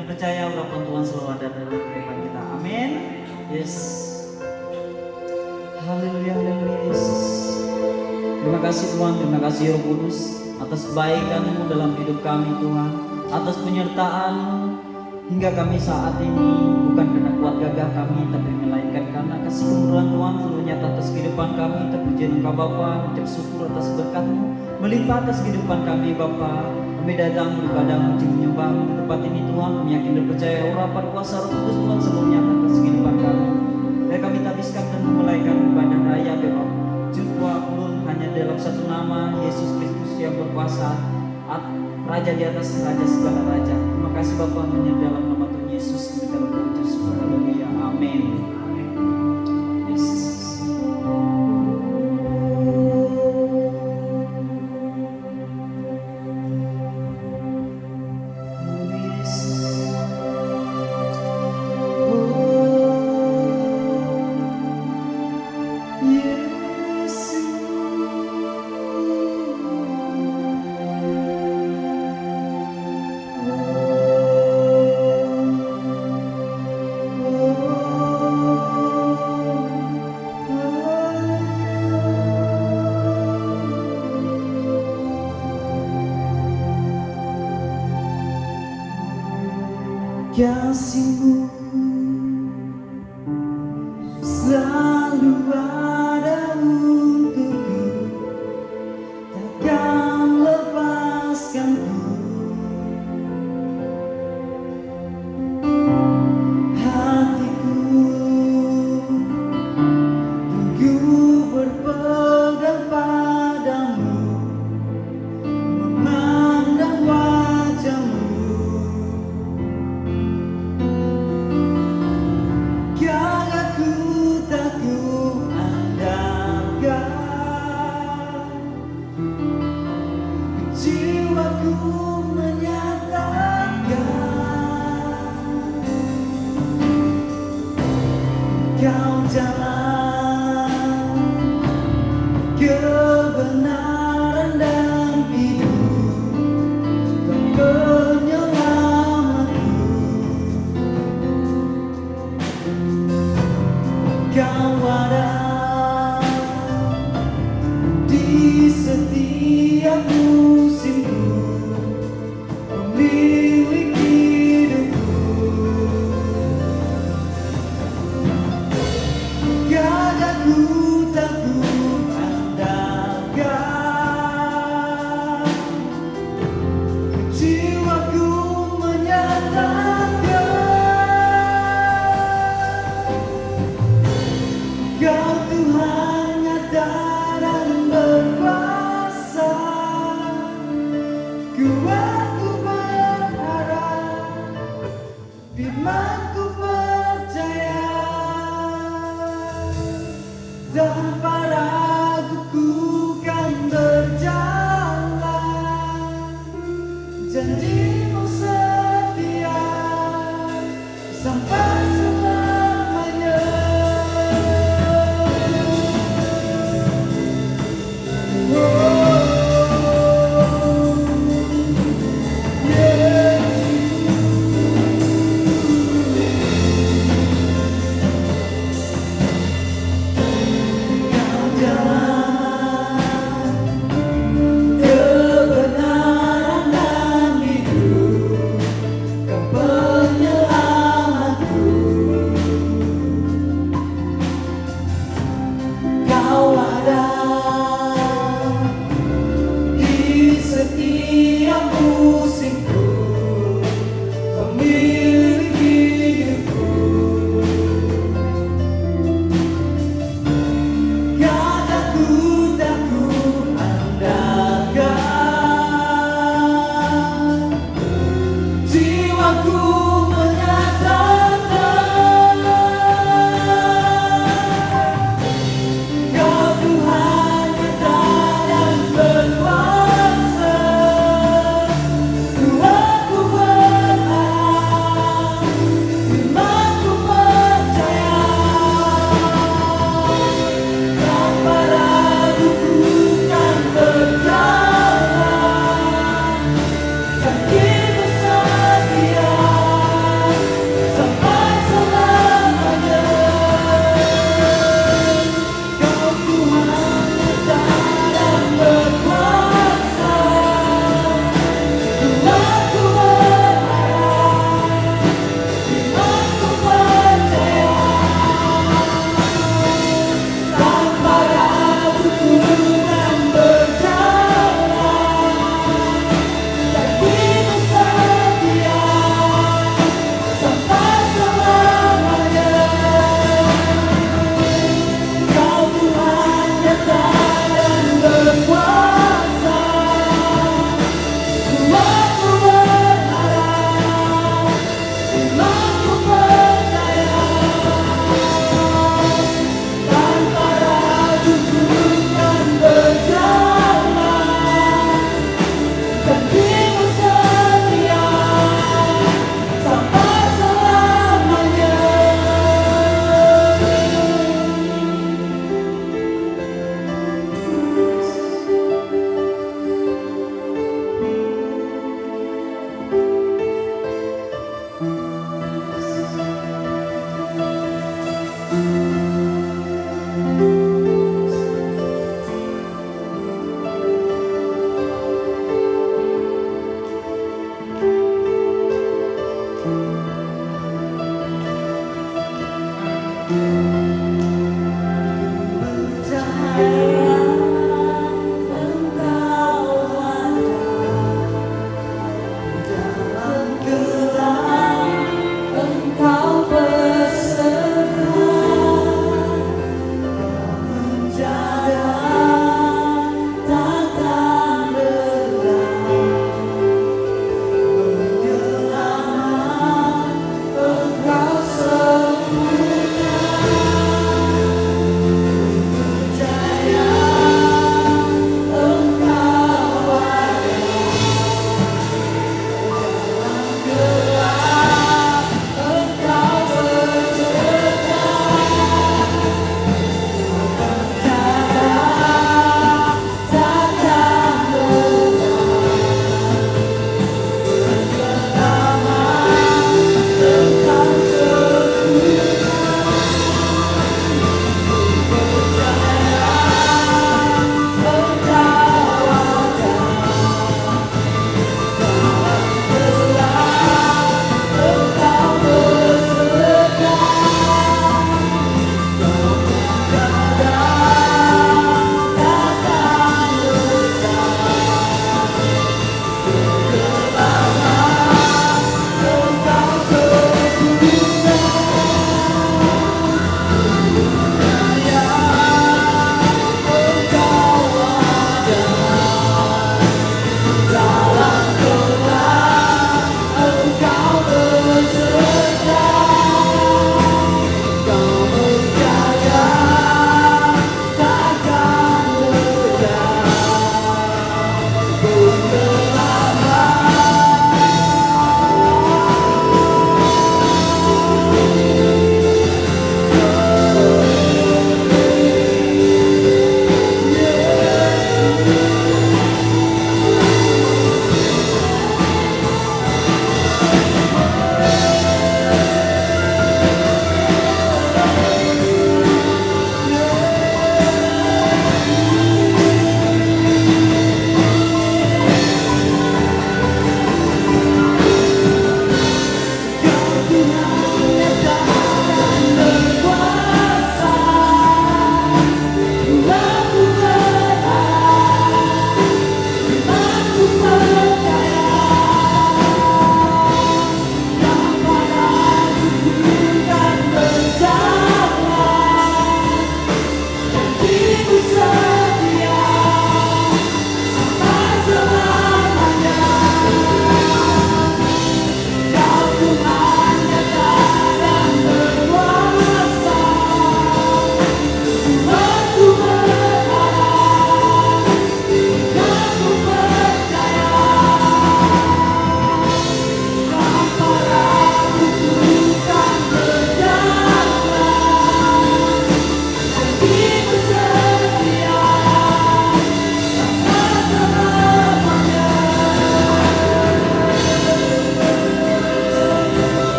dan percaya urapan Tuhan selalu ada dalam kehidupan kita. Amin. Yes. Haleluya, haleluya Yesus. Terima kasih Tuhan, terima kasih Roh Kudus atas kebaikan-Mu dalam hidup kami Tuhan, atas penyertaan-Mu hingga kami saat ini, bukan karena kuat gagah kami, tapi melainkan karena kasih kemurahan Tuhan selalu nyata atas kehidupan kami. Terpujian Engkau Bapa, ucap syukur atas berkat-Mu melimpah atas kehidupan kami Bapa. Kami datang beribadah puji menyembah-Mu di tempat ini Tuhan. Kami yakin dan percaya urapan kuasa Roh Kudus Tuhan selalu nyata atas kehidupan kami. Dan kami tabiskan dan memulaikan ibadah raya Bapa jumpa ulun hanya dalam satu nama, Yesus Kristus yang berkuasa, Raja di atas raja segala raja. Terima kasih Bapa, hanya dalam nama Tuhan Yesus kami dalam berucap syukur. Haleluya, amin. Yesus. Kasih-Mu selalu ada untukku, takkan lepaskanku. Hatiku tunggu berpegang padamu, memandang wajah-Mu. Kau jalan kebenaran dan hidup, Kau penyelamatku. Kau ada di setiap musimku, pemilik hidupku. Ku takut andalkan, jiwaku menyatakan Kau Tuhan nyata dan berkuasa. Kuatku berharap, firman-Ku percaya, tanpa ragu ku kan berjalan. Janji-Mu setia sampai selamanya. Kebenaran dan hidup, Kau penyelamatku.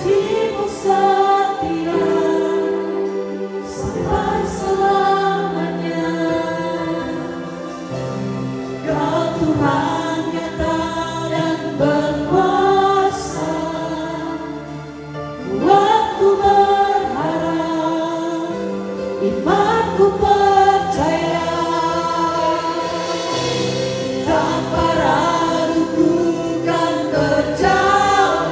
janjimu setia sampai selamanya. Kau Tuhan nyata dan berkuasa, buatku berharap, imanku percaya, tanpa ragu ku kan berjalan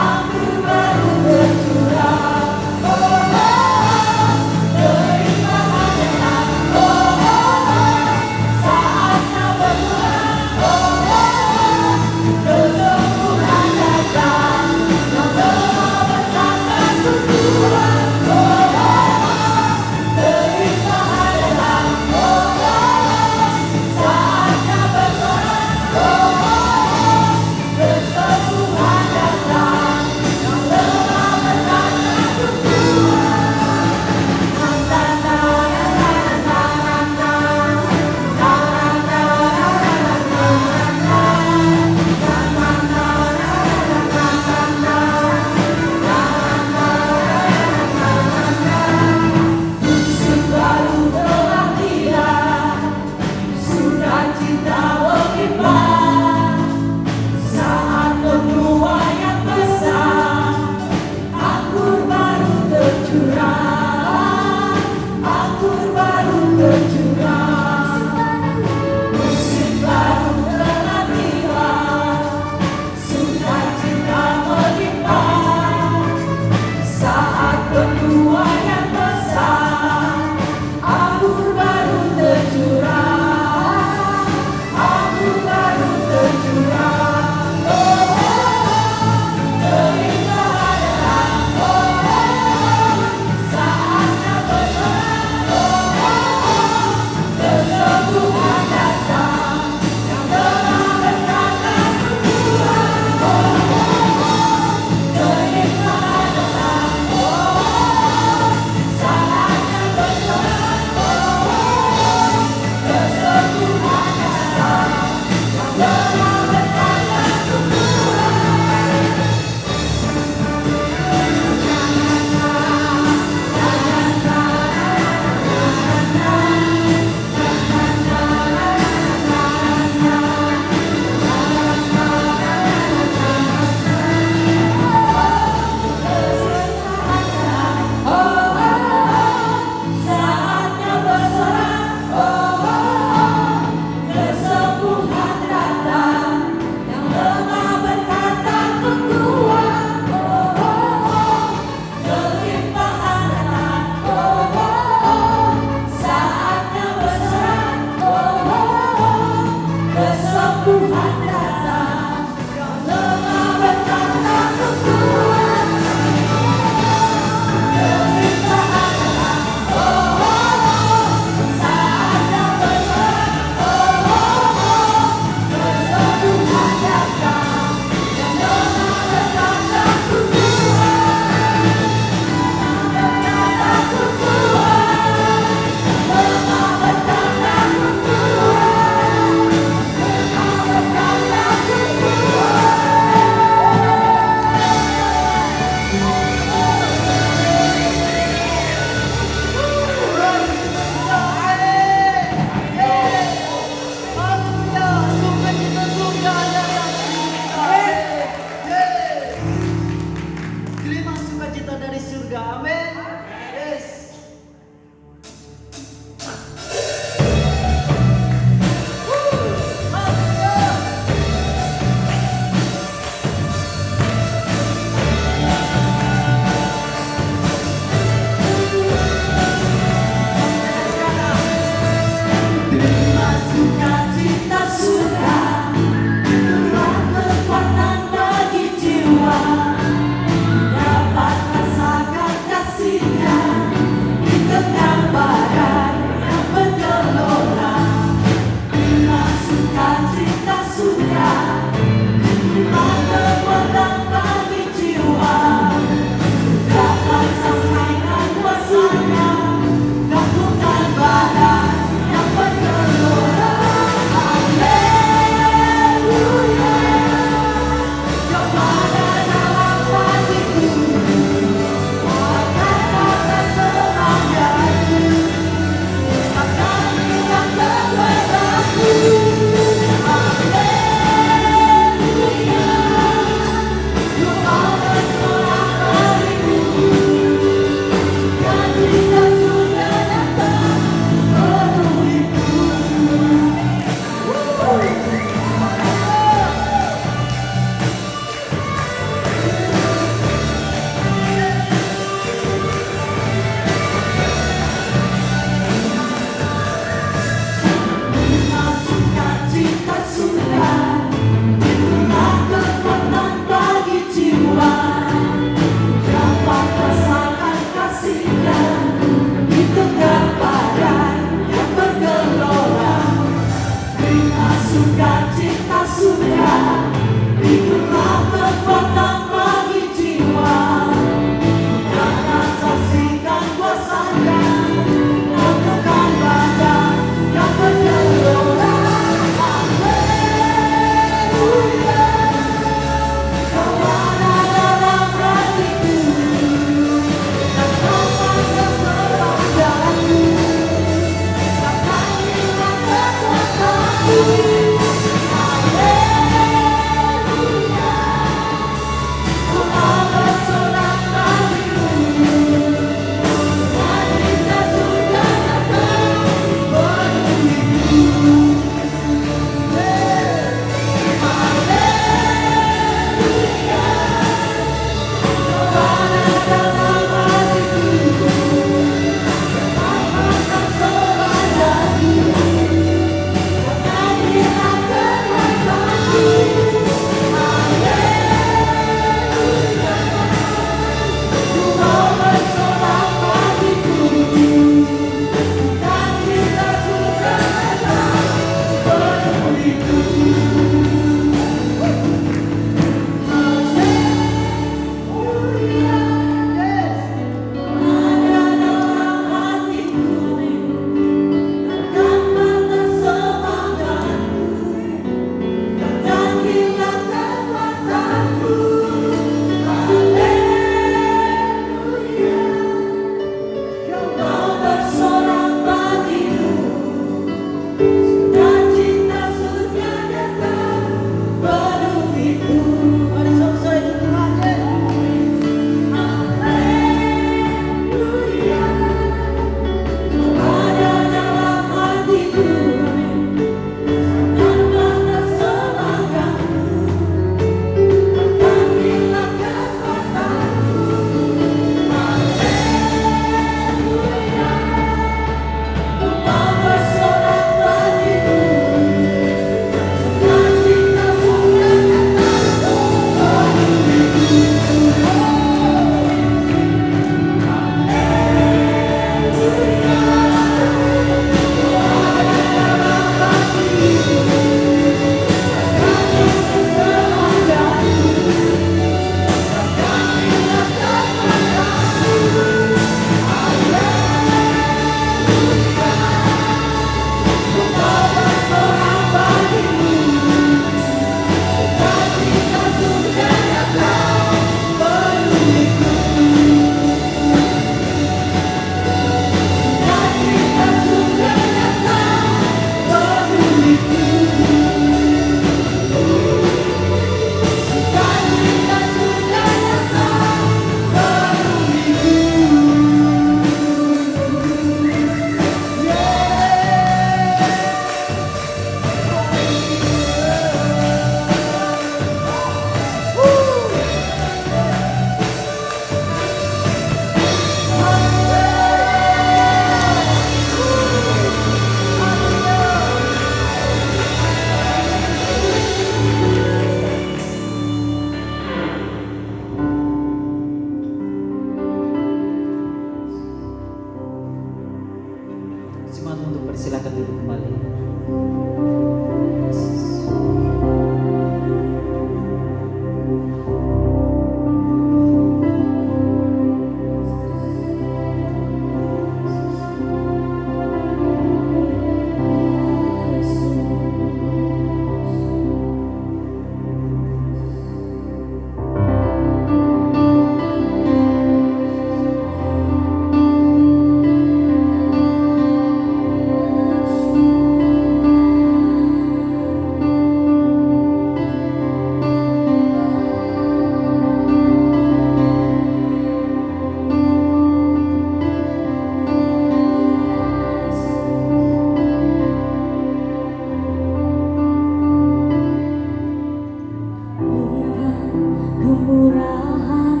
Kemurahan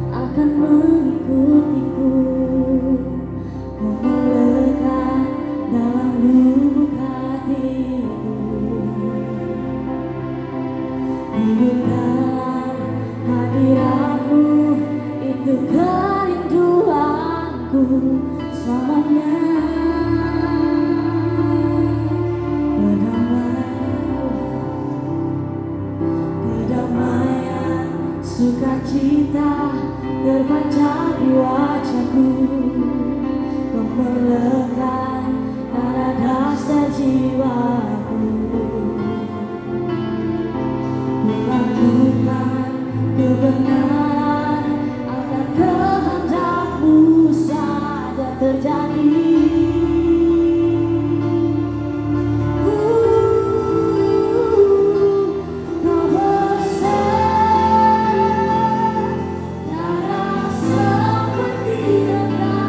akan mengikutiku, kau melekat dalam lubuk hatiku. Hidup dalam hadiratmu, itu kerinduanku selamanya. Kedamaian, sukacita terpancar di wajahku, kau melekat pada dasar jiwaku. Melakukan kebenaran agar kehendakmu saja terjadi. Kau besar, tiada seperti Engkau.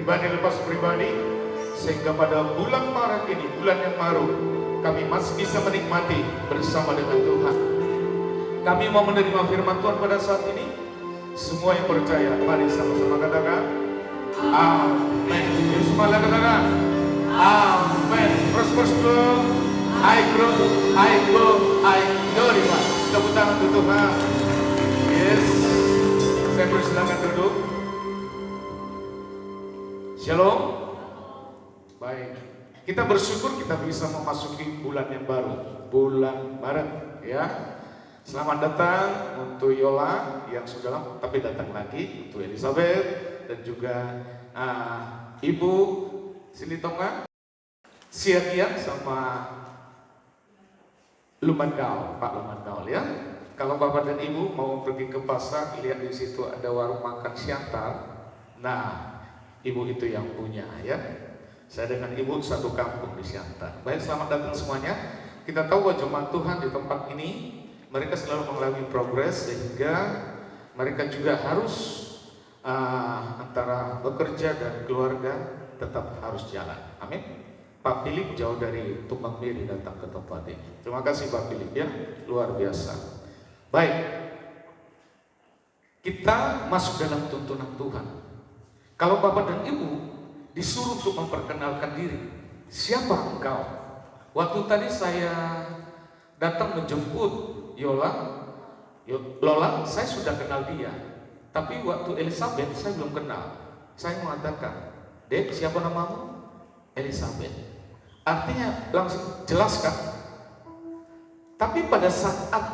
pribadi lepas pribadi, sehingga pada bulan Maret ini, bulan yang baru, kami masih bisa menikmati bersama dengan Tuhan. Kami mau menerima firman Tuhan pada saat ini. Semua yang percaya, mari sama-sama katakan amin. Jadi semua katakan amin. Terus go, I grow, I go, I glorify. Tepuk tangan untuk Tuhan. Yes. Saya persilakan duduk. Shalom. Baik. Kita bersyukur kita bisa memasuki bulan yang baru, bulan Maret, ya. Selamat datang untuk Yola yang sudah lama tapi datang lagi, untuk Elizabeth dan juga Ibu Silitonga, Siagian sama Lumandau, Pak Lumandau, ya. Kalau Bapak dan Ibu mau pergi ke pasar, lihat di situ ada warung makan Siantar. Nah, Ibu itu yang punya, ya. Saya dengan Ibu satu kampung di Siantar. Baik, selamat datang semuanya. Kita tahu bahwa jemaat Tuhan di tempat ini mereka selalu mengalami progres, sehingga mereka juga harus antara bekerja dan keluarga tetap harus jalan. Amin. Pak Philip jauh dari Tumbang Miri datang ke tempat ini. Terima kasih Pak Philip, ya, luar biasa. Baik, kita masuk dalam tuntunan Tuhan. Kalau Bapak dan Ibu disuruh untuk memperkenalkan diri, siapa engkau? Waktu tadi saya datang menjemput Lola, saya sudah kenal dia. Tapi waktu Elizabeth saya belum kenal. Saya mengatakan, Dek, siapa namamu? Elizabeth. Artinya langsung jelaskan. Tapi pada saat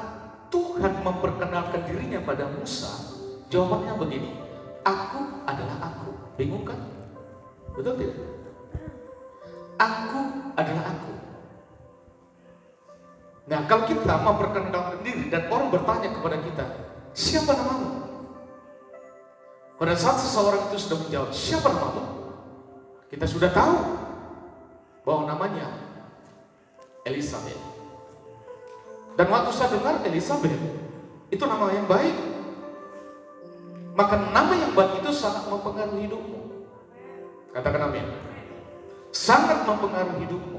Tuhan memperkenalkan dirinya pada Musa, jawabannya begini, aku adalah aku. Bingung kan? Betul tidak? Aku adalah aku. Nah, kalau kita memperkenalkan diri dan orang bertanya kepada kita, siapa namamu? Pada saat seseorang itu sudah menjawab, siapa namamu? Kita sudah tahu bahwa namanya Elizabeth. Dan waktu saya dengar Elizabeth, itu nama yang baik. Maka nama yang baik itu sangat mempengaruhi hidupmu. Katakan amin. Sangat mempengaruhi hidupmu.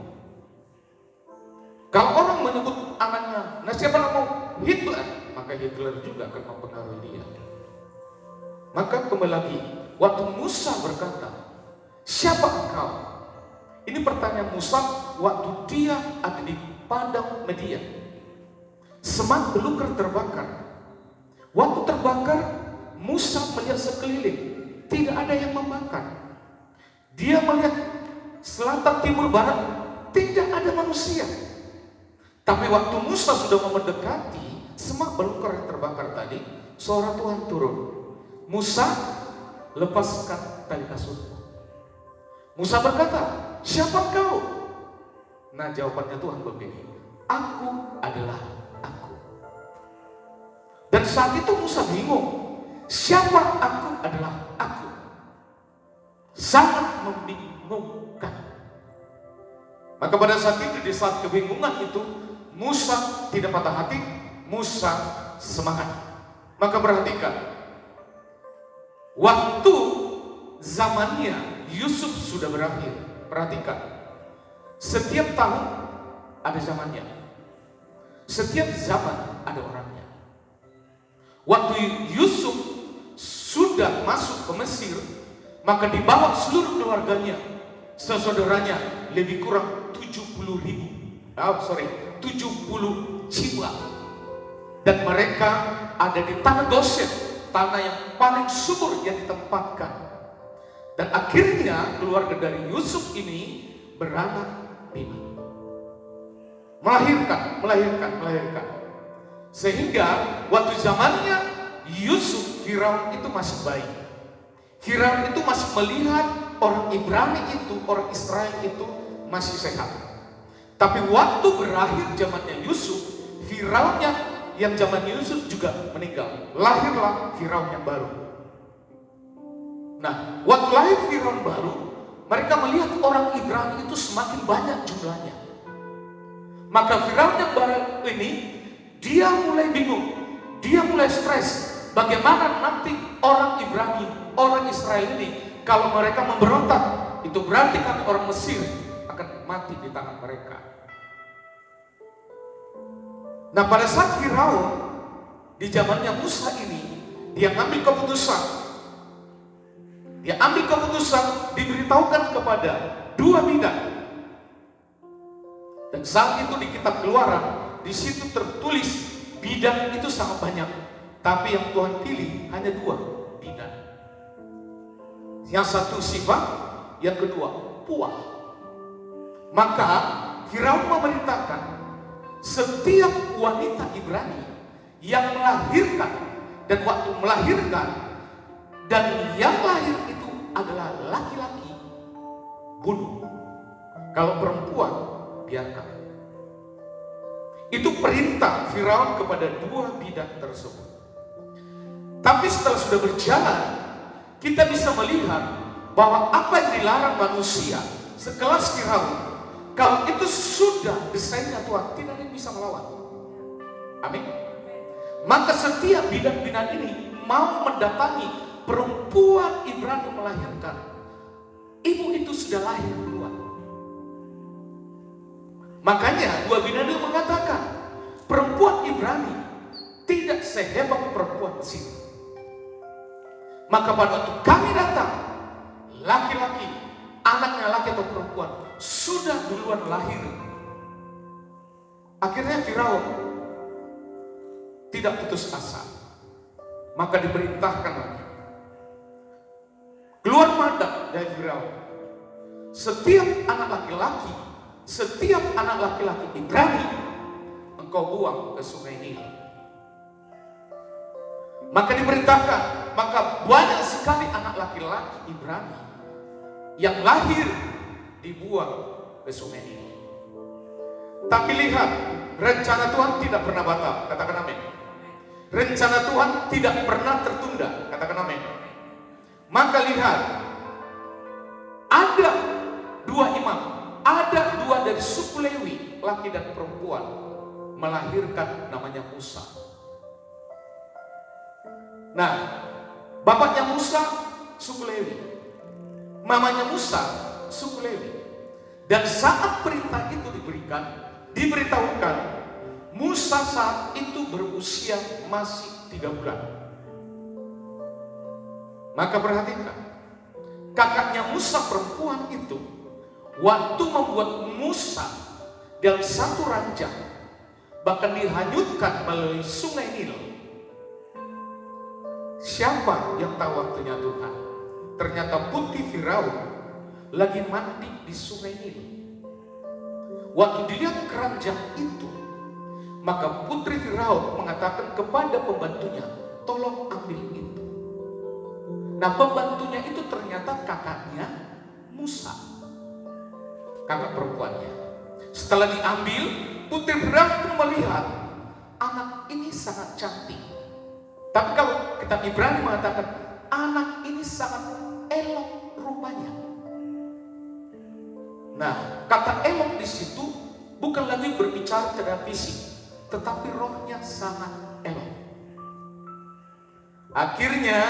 Kalau orang menyebut anaknya, nah siapa namamu? Hitler, maka Hitler juga akan mempengaruhi dia. Maka kembali lagi, waktu Musa berkata, siapa engkau? Ini pertanyaan Musa waktu dia ada di padang Media. Semak belukar terbakar. Waktu terbakar, Musa melihat sekeliling, tidak ada yang membakar. Dia melihat selatan, timur, barat, tidak ada manusia. Tapi waktu Musa sudah mau mendekati semak belukar yang terbakar tadi, suara Tuhan turun. Musa, lepaskan tali kasurmu. Musa berkata, siapa kau? Nah, jawabannya Tuhan begini, aku adalah aku. Dan saat itu Musa bingung, siapa aku adalah aku? Sangat membingungkan. Maka pada saat itu, di saat kebingungan itu, Musa tidak patah hati, Musa semangat. Maka perhatikan, waktu zamannya Yusuf sudah berakhir. Perhatikan, setiap tahun ada zamannya, setiap zaman ada orangnya. Waktu Yusuf sudah masuk ke Mesir, maka dibawa seluruh keluarganya, saudaranya, lebih kurang 70 jiwa. Dan mereka ada di tanah Goshen, tanah yang paling subur yang ditempatkan. Dan akhirnya keluarga dari Yusuf ini beranak pinak, melahirkan. Sehingga waktu zamannya Yusuf, Firaun itu masih baik. Firaun itu masih melihat orang Ibrani itu, orang Israel itu masih sehat. Tapi waktu berakhir zamannya Yusuf, Firaunnya yang zaman Yusuf juga meninggal. Lahirlah Firaun yang baru. Nah, waktu lahir Firaun baru, mereka melihat orang Ibrani itu semakin banyak jumlahnya. Maka Firaun yang baru ini, dia mulai bingung, dia mulai stres. Bagaimana nanti orang Ibrani, orang Israel ini kalau mereka memberontak, itu berarti kami orang Mesir akan mati di tangan mereka. Nah, pada saat Firaun di zamannya Musa ini, dia ambil keputusan. Dia ambil keputusan, diberitahukan kepada dua bidan. Dan saat itu di kitab Keluaran, di situ tertulis bidan itu sangat banyak, tapi yang Tuhan pilih hanya dua bidan. Yang satu sifat, yang kedua puah. Maka Firaun memerintahkan setiap wanita Ibrani yang melahirkan, dan waktu melahirkan dan yang lahir itu adalah laki-laki, bunuh. Kalau perempuan, biarkan. Itu perintah Firaun kepada dua bidan tersebut. Tapi setelah sudah berjalan, kita bisa melihat bahwa apa yang dilarang manusia sekelas Firaun, kalau itu sudah desainnya Tuhan, tidak ada yang bisa melawan. Amin. Maka setiap bidan-bidan ini mau mendatangi perempuan Ibrani melahirkan. Ibu itu sudah lahir duluan. Makanya dua bidan itu mengatakan, perempuan Ibrani tidak sehebat perempuan Mesir. Maka pada waktu kami datang, laki-laki, anaknya laki atau perempuan, sudah duluan lahir. Akhirnya Firaun tidak putus asa. Maka diperintahkan lagi, keluar mandat dari Firaun, setiap anak laki-laki, setiap anak laki-laki Ibrani engkau buang ke sungai Nil. Maka diperintahkan, maka banyak sekali anak laki-laki Ibrani yang lahir dibuang ke sungai Nil. Tapi lihat, rencana Tuhan tidak pernah batal. Katakan amin. Rencana Tuhan tidak pernah tertunda. Katakan amin. Maka lihat, ada dua imam, ada dua dari suku Lewi, laki dan perempuan, melahirkan namanya Musa. Nah, bapaknya Musa suku Lewi, mamanya Musa suku Lewi. Dan saat perintah itu diberikan, diberitahukan, Musa saat itu berusia masih 3 bulan. Maka perhatikan, kakaknya Musa perempuan itu waktu membuat Musa dalam satu ranjang, bahkan dihanyutkan melalui sungai Nil. Siapa yang tahu waktunya Tuhan? Ternyata putri Firaun lagi mandi di sungai Nil. Waktu dilihat keranjang itu, maka putri Firaun mengatakan kepada pembantunya, tolong ambil itu. Nah, pembantunya itu ternyata kakaknya Musa, kakak perempuannya. Setelah diambil, putri Firaun pun melihat anak ini sangat cantik. Tapi kalau kitab Ibrani mengatakan anak ini sangat elok rupanya. Nah, kata elok di situ bukan lagi berbicara terhadap fisik, tetapi rohnya sangat elok. Akhirnya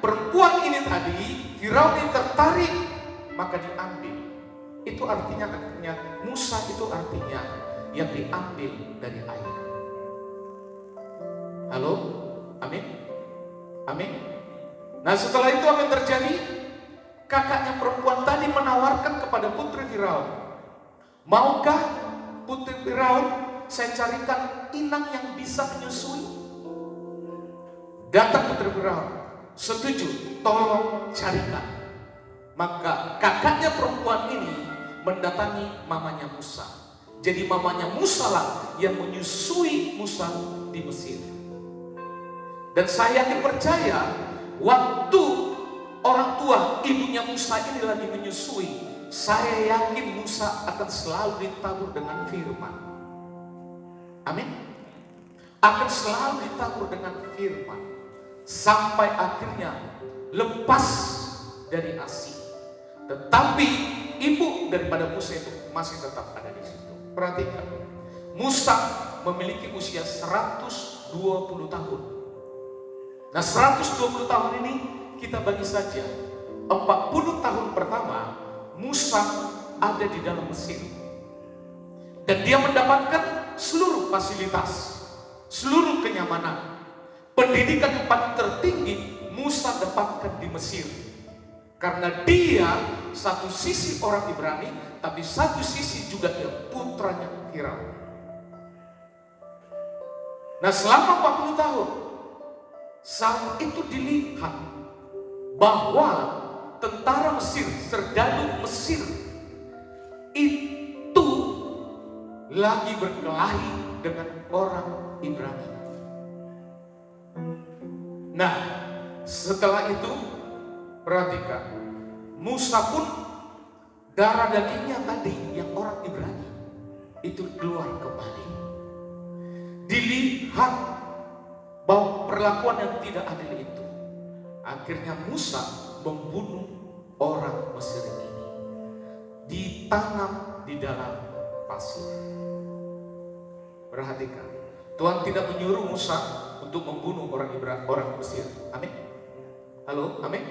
perempuan ini tadi, Firaun ini tertarik, maka diambil. Itu artinya Musa itu artinya yang diambil dari air. Halo? Amin? Amin? Nah, setelah itu apa yang terjadi? Kakaknya perempuan tadi menawarkan kepada putri Firaun, maukah putri Firaun saya carikan inang yang bisa menyusui? Datang putri Firaun, setuju, tolong carikan. Maka kakaknya perempuan ini mendatangi mamanya Musa. Jadi mamanya Musa lah yang menyusui Musa di Mesir. Dan saya yakin percaya, waktu orang tua ibunya Musa ini lagi menyusui, saya yakin Musa akan selalu ditabur dengan firman. Amin. Akan selalu ditabur dengan firman sampai akhirnya lepas dari Asih. Tetapi ibu daripada Musa itu masih tetap ada di situ. Perhatikan, Musa memiliki usia 120 tahun. Nah, 120 tahun ini kita bagi saja 40 tahun pertama Musa ada di dalam Mesir. Dan dia mendapatkan seluruh fasilitas, seluruh kenyamanan. Pendidikan yang paling tertinggi Musa dapatkan di Mesir. Karena dia satu sisi orang Ibrani, tapi satu sisi juga dia putranya Firaun. Nah, selama 40 tahun saat itu dilihat bahwa tentara Mesir, serdadu Mesir itu lagi berkelahi dengan orang Ibrani. Nah, setelah itu perhatikan, Musa pun darah dagingnya tadi yang orang Ibrani itu keluar kembali. Dilihat bahwa perlakuan yang tidak adil itu, akhirnya Musa membunuh orang Mesir ini, ditanam di dalam pasir. Perhatikan, Tuhan tidak menyuruh Musa untuk membunuh orang Mesir. Amin. Halo, amin.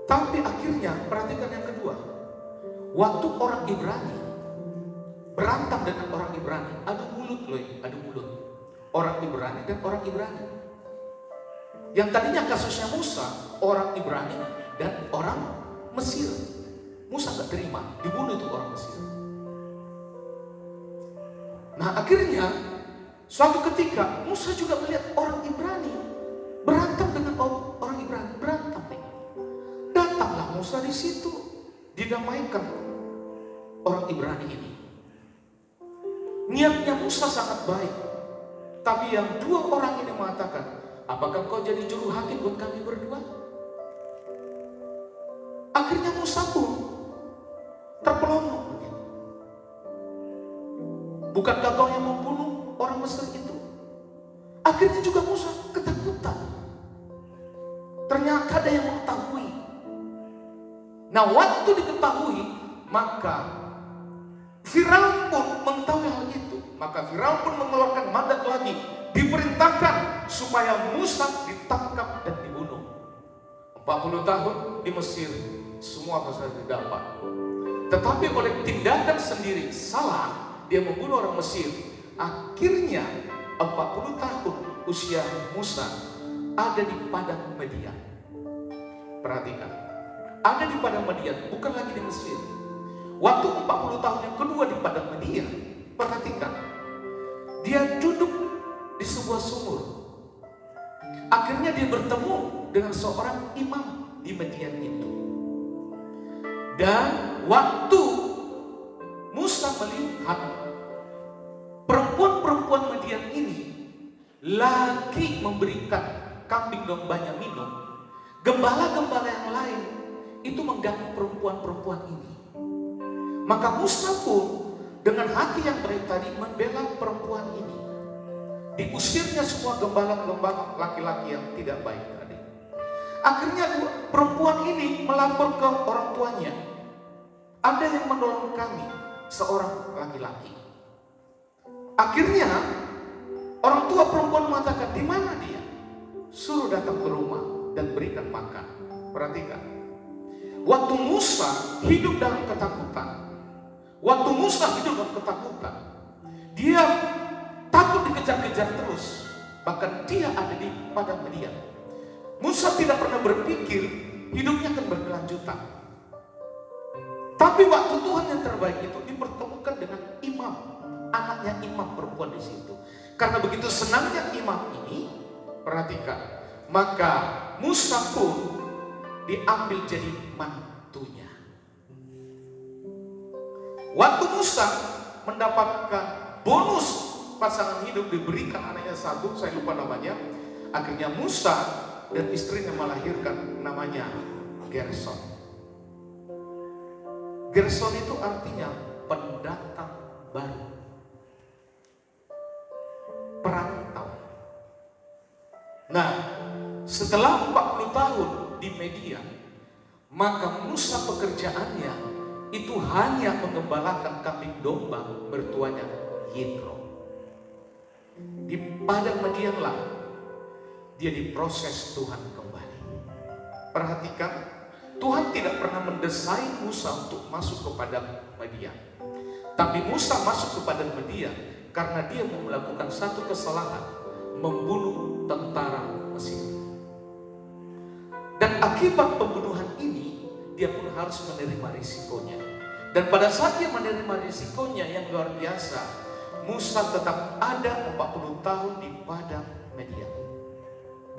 Tapi akhirnya perhatikan yang kedua, waktu orang Ibrani berantem dengan orang Ibrani, adu mulut loh, adu mulut. Orang Ibrani dan orang Ibrani. Yang tadinya kasusnya Musa, orang Ibrani dan orang Mesir. Musa gak terima, dibunuh itu orang Mesir. Nah, akhirnya suatu ketika Musa juga melihat orang Ibrani berantem dengan orang Ibrani, berantem. Datanglah Musa di situ, didamaikan orang Ibrani ini. Niatnya Musa sangat baik, tapi yang dua orang ini mengatakan, apakah kau jadi juru hakim buat kami berdua? Akhirnya Musa pun terpelongo. Bukankah kau yang membunuh orang Mesir itu? Akhirnya juga Musa ketakutan. Ternyata ada yang mengetahui. Nah, waktu diketahui, maka Firaun pun mengetahui hal itu. Maka Firaun pun mengeluarkan mandat lagi, diperintahkan supaya Musa ditangkap dan dibunuh. 40 tahun di Mesir, semua fasilitas didapat. Tetapi oleh tindakan sendiri salah, dia membunuh orang Mesir. Akhirnya 40 tahun usia Musa ada di padang Median. Perhatikan, ada di padang Median, bukan lagi di Mesir. Waktu 40 tahun yang kedua di padang Median, perhatikan, dia duduk di sebuah sumur. Akhirnya dia bertemu dengan seorang imam di Median itu. Dan waktu Musa melihat perempuan-perempuan Median ini lagi memberikan kambing dombanya minum, gembala-gembala yang lain itu mengganggu perempuan-perempuan ini. Maka Musa pun dengan hati yang baik tadi membela perempuan ini. Diusirnya semua gembala-gembala laki-laki yang tidak baik tadi. Akhirnya perempuan ini melapor ke orang tuanya. Ada yang menolong kami, seorang laki-laki. Akhirnya orang tua perempuan mengatakan, di mana dia? Suruh datang ke rumah dan berikan makan. Perhatikan, waktu Musa hidup dalam ketakutan, waktu Musa hidup dalam ketakutan, dia takut dikejar-kejar terus. Bahkan dia ada di padang Median. Musa tidak pernah berpikir hidupnya akan berkelanjutan. Tapi waktu Tuhan yang terbaik itu dipertemukan dengan imam, anaknya imam perempuan di situ. Karena begitu senangnya imam ini, perhatikan, maka Musa pun diambil jadi mantunya. Waktu Musa mendapatkan bonus pasangan hidup, diberikan anaknya satu, saya lupa namanya. Akhirnya Musa dan istrinya melahirkan namanya Gerson. Gerson itu artinya pendatang baru, perantau. Nah, setelah 40 tahun di Median, maka Musa pekerjaannya itu hanya mengembalakan kambing domba mertuanya Yitro. Di padang Medianlah dia diproses Tuhan kembali. perhatikan, Tuhan tidak pernah mendesain Musa untuk masuk ke padang Madian. Tapi Musa masuk ke padang Madian karena dia mau melakukan satu kesalahan, membunuh tentara Mesir. Dan akibat pembunuhan ini, dia pun harus menerima risikonya. Dan pada saat dia menerima risikonya yang luar biasa, Musa tetap ada 40 tahun di padang Madian.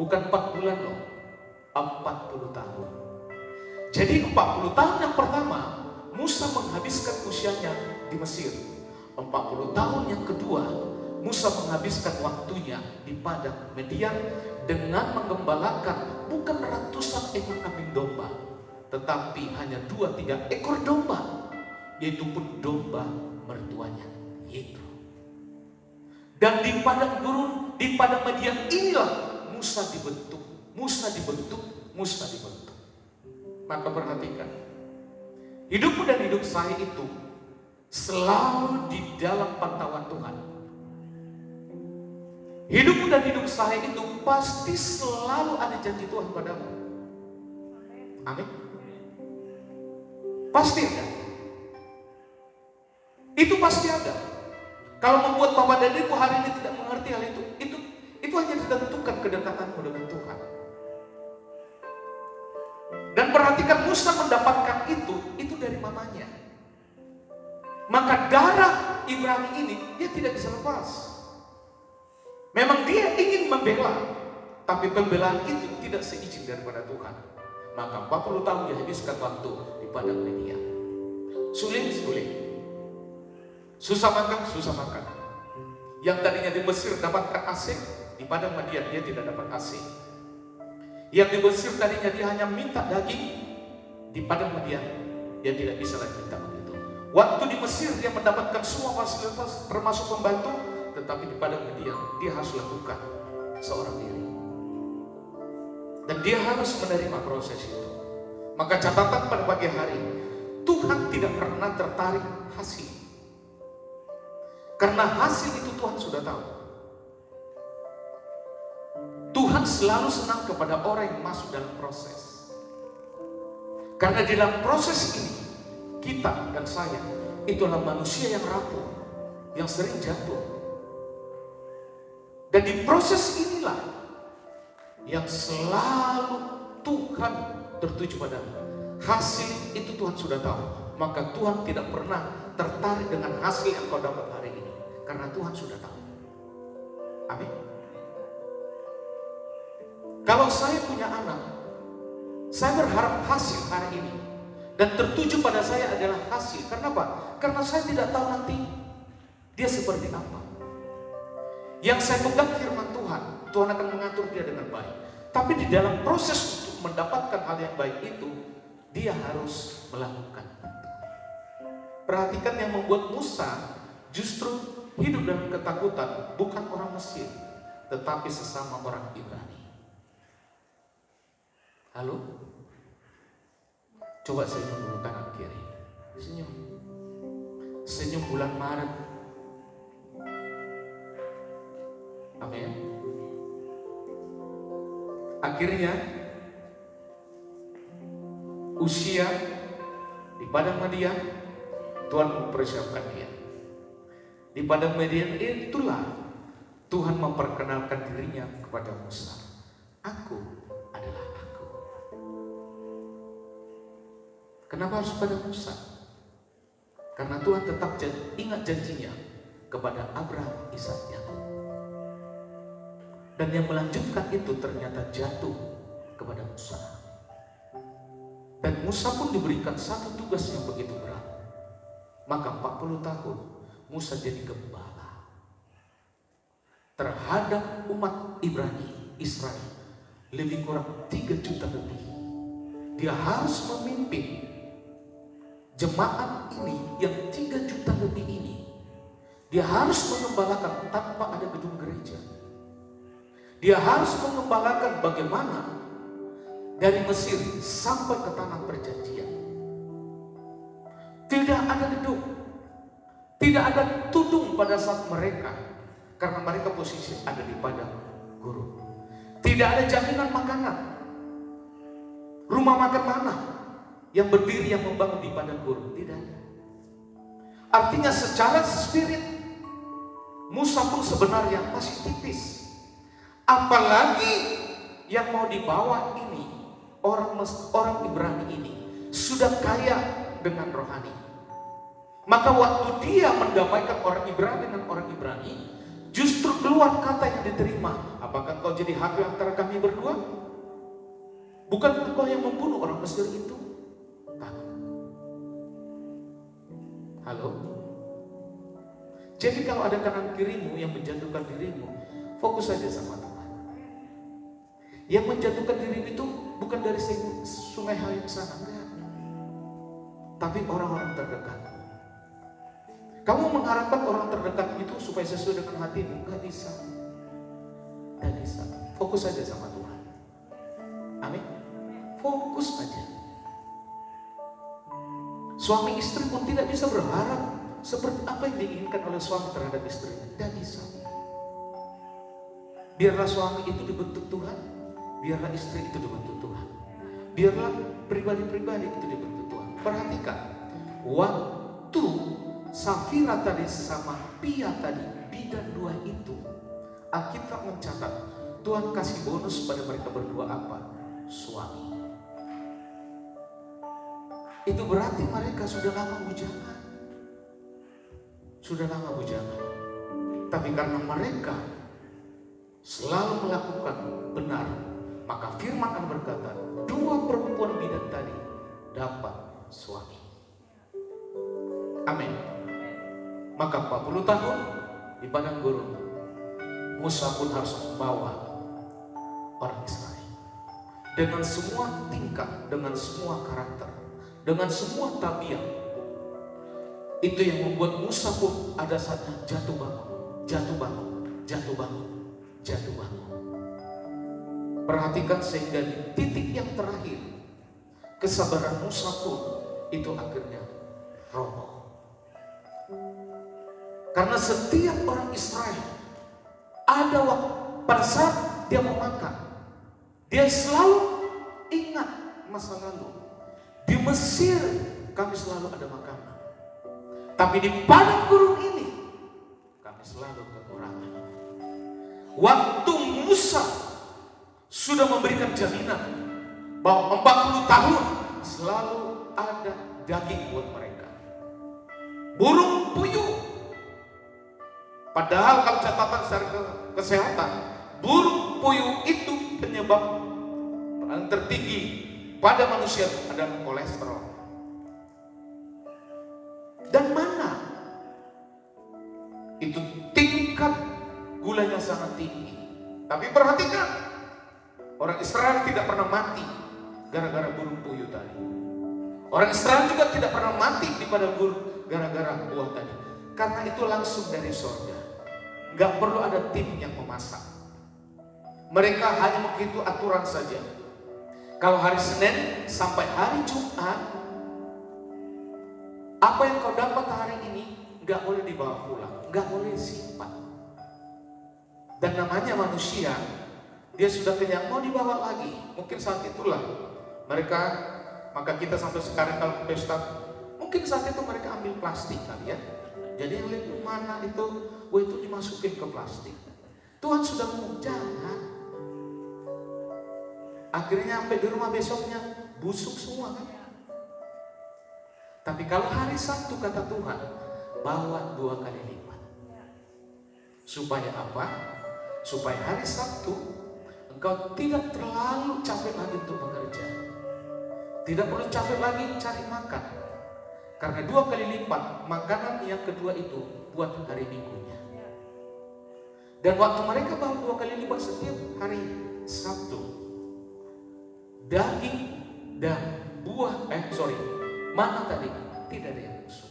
Bukan 4 bulan loh, 40 tahun. Jadi 40 tahun yang pertama, Musa menghabiskan usianya di Mesir. 40 tahun yang kedua, Musa menghabiskan waktunya di padang Madian dengan menggembalakan bukan ratusan ekor kambing domba, tetapi hanya 2-3 ekor domba, yaitu pun domba mertuanya, Yitro. Dan di padang gurun, di padang Madian inilah Musa dibentuk. Maka perhatikan, hidupmu dan hidup saya itu selalu di dalam pantauan Tuhan. Hidupmu dan hidup saya itu pasti selalu ada janji Tuhan padamu. Amin. Pasti ada. Itu pasti ada. Kalau membuat Bapak dan Ibu hari ini tidak mengerti hal itu hanya ditentukan kedekatanmu dengan Tuhan. Dan perhatikan, Musa mendapatkan itu dari mamanya. Maka darah Ibrani ini dia tidak bisa lepas. Memang dia ingin membela, tapi pembelaan itu tidak seizin daripada Tuhan. Maka 40 tahun dihabiskan waktu di padang Madian. Sulit. Susah makan. Yang tadinya di Mesir dapatkan AC, di padang Madian dia tidak dapat AC. Yang di Mesir tadinya dia hanya minta daging, di padang Madian dia tidak bisa lagi minta begitu. Waktu di Mesir dia mendapatkan semua fasilitas termasuk pembantu, tetapi di padang Madian dia harus lakukan seorang diri. Dan dia harus menerima proses itu. Maka catatan pada pagi hari, Tuhan tidak pernah tertarik hasil. Karena hasil itu Tuhan sudah tahu. Tuhan selalu senang kepada orang yang masuk dalam proses. Karena di dalam proses ini, kita dan saya itulah manusia yang rapuh, yang sering jatuh. Dan di proses inilah yang selalu Tuhan tertuju padamu. Hasil itu Tuhan sudah tahu. Maka Tuhan tidak pernah tertarik dengan hasil yang kau dapat hari ini, karena Tuhan sudah tahu. Amin. Kalau saya punya anak, saya berharap hasil hari ini dan tertuju pada saya adalah hasil. Karena apa? Karena saya tidak tahu nanti dia seperti apa. Yang saya pegang firman Tuhan, Tuhan akan mengatur dia dengan baik. Tapi di dalam proses untuk mendapatkan hal yang baik itu, dia harus melakukan. Perhatikan yang membuat Musa justru hidup dalam ketakutan, bukan orang Mesir, tetapi sesama orang Ibrani. Halo? Coba senyum dulu kanan kiri. Senyum. Senyum bulan Maret. Amin. Akhirnya usia di padang Madian, Tuhan mempersiapkan dia. Di padang Madian itulah Tuhan memperkenalkan dirinya kepada Musa. Aku adalah aku. Kenapa harus pada Musa? Karena Tuhan tetap ingat janjinya kepada Abraham, Ishak, Yakub. Dan yang melanjutkan itu ternyata jatuh kepada Musa. Dan Musa pun diberikan satu tugas yang begitu berat. Maka 40 tahun Musa jadi gembala terhadap umat Ibrani, Israel, lebih kurang 3 juta lebih. Dia harus memimpin jemaat ini yang 3 juta lebih ini. Dia harus mengembalakan tanpa ada gedung gereja. Dia harus mengembalakan bagaimana dari Mesir sampai ke tanah perjanjian. Tidak ada gedung, tidak ada tudung pada saat mereka, karena mereka posisi ada di padang gurun. Tidak ada jaminan makanan. Rumah makan mana yang berdiri, yang membangun di padang gurun? Tidak ada. Artinya secara spirit Musa pun sebenarnya masih tipis. Apalagi yang mau dibawa ini, orang Ibrani ini sudah kaya dengan rohani. Maka waktu dia mendamaikan orang Ibrani dengan orang Ibrani, justru keluar kata yang diterima, apakah kau jadi hakim antara kami berdua? Bukankah kau yang membunuh orang Mesir itu? Halo? Jadi kalau ada kanan kirimu yang menjatuhkan dirimu, fokus saja sama Tuhan. Yang menjatuhkan dirimu itu bukan dari sungai Hayam sana, enggak. Tapi orang-orang terdekat. Kamu mengharapkan orang terdekat itu supaya sesuai dengan hatimu? Enggak bisa. Enggak bisa. Fokus saja sama Tuhan. Amin. Fokus saja. Suami istri pun tidak bisa berharap seperti apa yang diinginkan oleh suami terhadap istrinya. Tidak bisa. Biarlah suami itu dibentuk Tuhan, biarlah istri itu dibentuk Tuhan, biarlah pribadi-pribadi itu dibentuk Tuhan. Perhatikan, waktu Safira tadi sama Pia tadi, bidan dua itu, Alkitab mencatat Tuhan kasih bonus pada mereka berdua apa? Suami. Itu berarti mereka sudah lama bujangan. Sudah lama bujangan. Tapi karena mereka selalu melakukan benar, maka firman akan berkata, dua perempuan bidan tadi dapat suami. Amin. Maka 40 tahun di padang gurun, Musa pun harus membawa orang Israel dengan semua tingkah, dengan semua karakter, dengan semua tabiat. Itu yang membuat Musa pun ada saatnya jatuh bangun, jatuh bangun, jatuh bangun, jatuh bangun. Perhatikan sehingga di titik yang terakhir kesabaran Musa pun itu akhirnya roboh. Karena setiap orang Israel ada waktu pada saat dia mau makan, dia selalu ingat masa lalu. Di Mesir kami selalu ada makanan, tapi di padang gurun ini kami selalu kekurangan. Waktu Musa sudah memberikan jaminan bahwa 40 tahun selalu ada daging buat mereka. Burung puyuh. Padahal kalau catatan secara kesehatan, burung puyuh itu penyebab paling tertinggi pada manusia adalah kolesterol. Dan mana? Itu tingkat gulanya sangat tinggi. Tapi perhatikan, orang Israel tidak pernah mati gara-gara burung puyuh tadi. Orang Israel juga tidak pernah mati di padang gurun gara-gara buah tadi. Karena itu langsung dari surga. Gak perlu ada tim yang memasak. Mereka hanya begitu aturan saja. Kalau hari Senin sampai hari Jumat, apa yang kau dapat hari ini gak boleh dibawa pulang, gak boleh simpan. Dan namanya manusia, dia sudah kenyang, mau dibawa lagi. Mungkin saat itulah mereka, maka kita sampai sekarang kalau ke pesta, mungkin saat itu mereka ambil plastik kali ya. Jadi yang lihat mana itu, itu dimasukin ke plastik. Tuhan sudah ngomong jangan. Akhirnya sampai di rumah besoknya busuk semua kan. Tapi kalau hari Sabtu kata Tuhan, bawa 2 kali lipat. Supaya apa? Supaya hari Sabtu engkau tidak terlalu capek lagi untuk bekerja. Tidak perlu capek lagi cari makan. Karena 2 kali lipat makanan yang kedua itu buat hari Minggunya. Dan waktu mereka bawa 2 kali lipat setiap hari Sabtu, daging dan buah, mana tadi tidak ada yang busuk.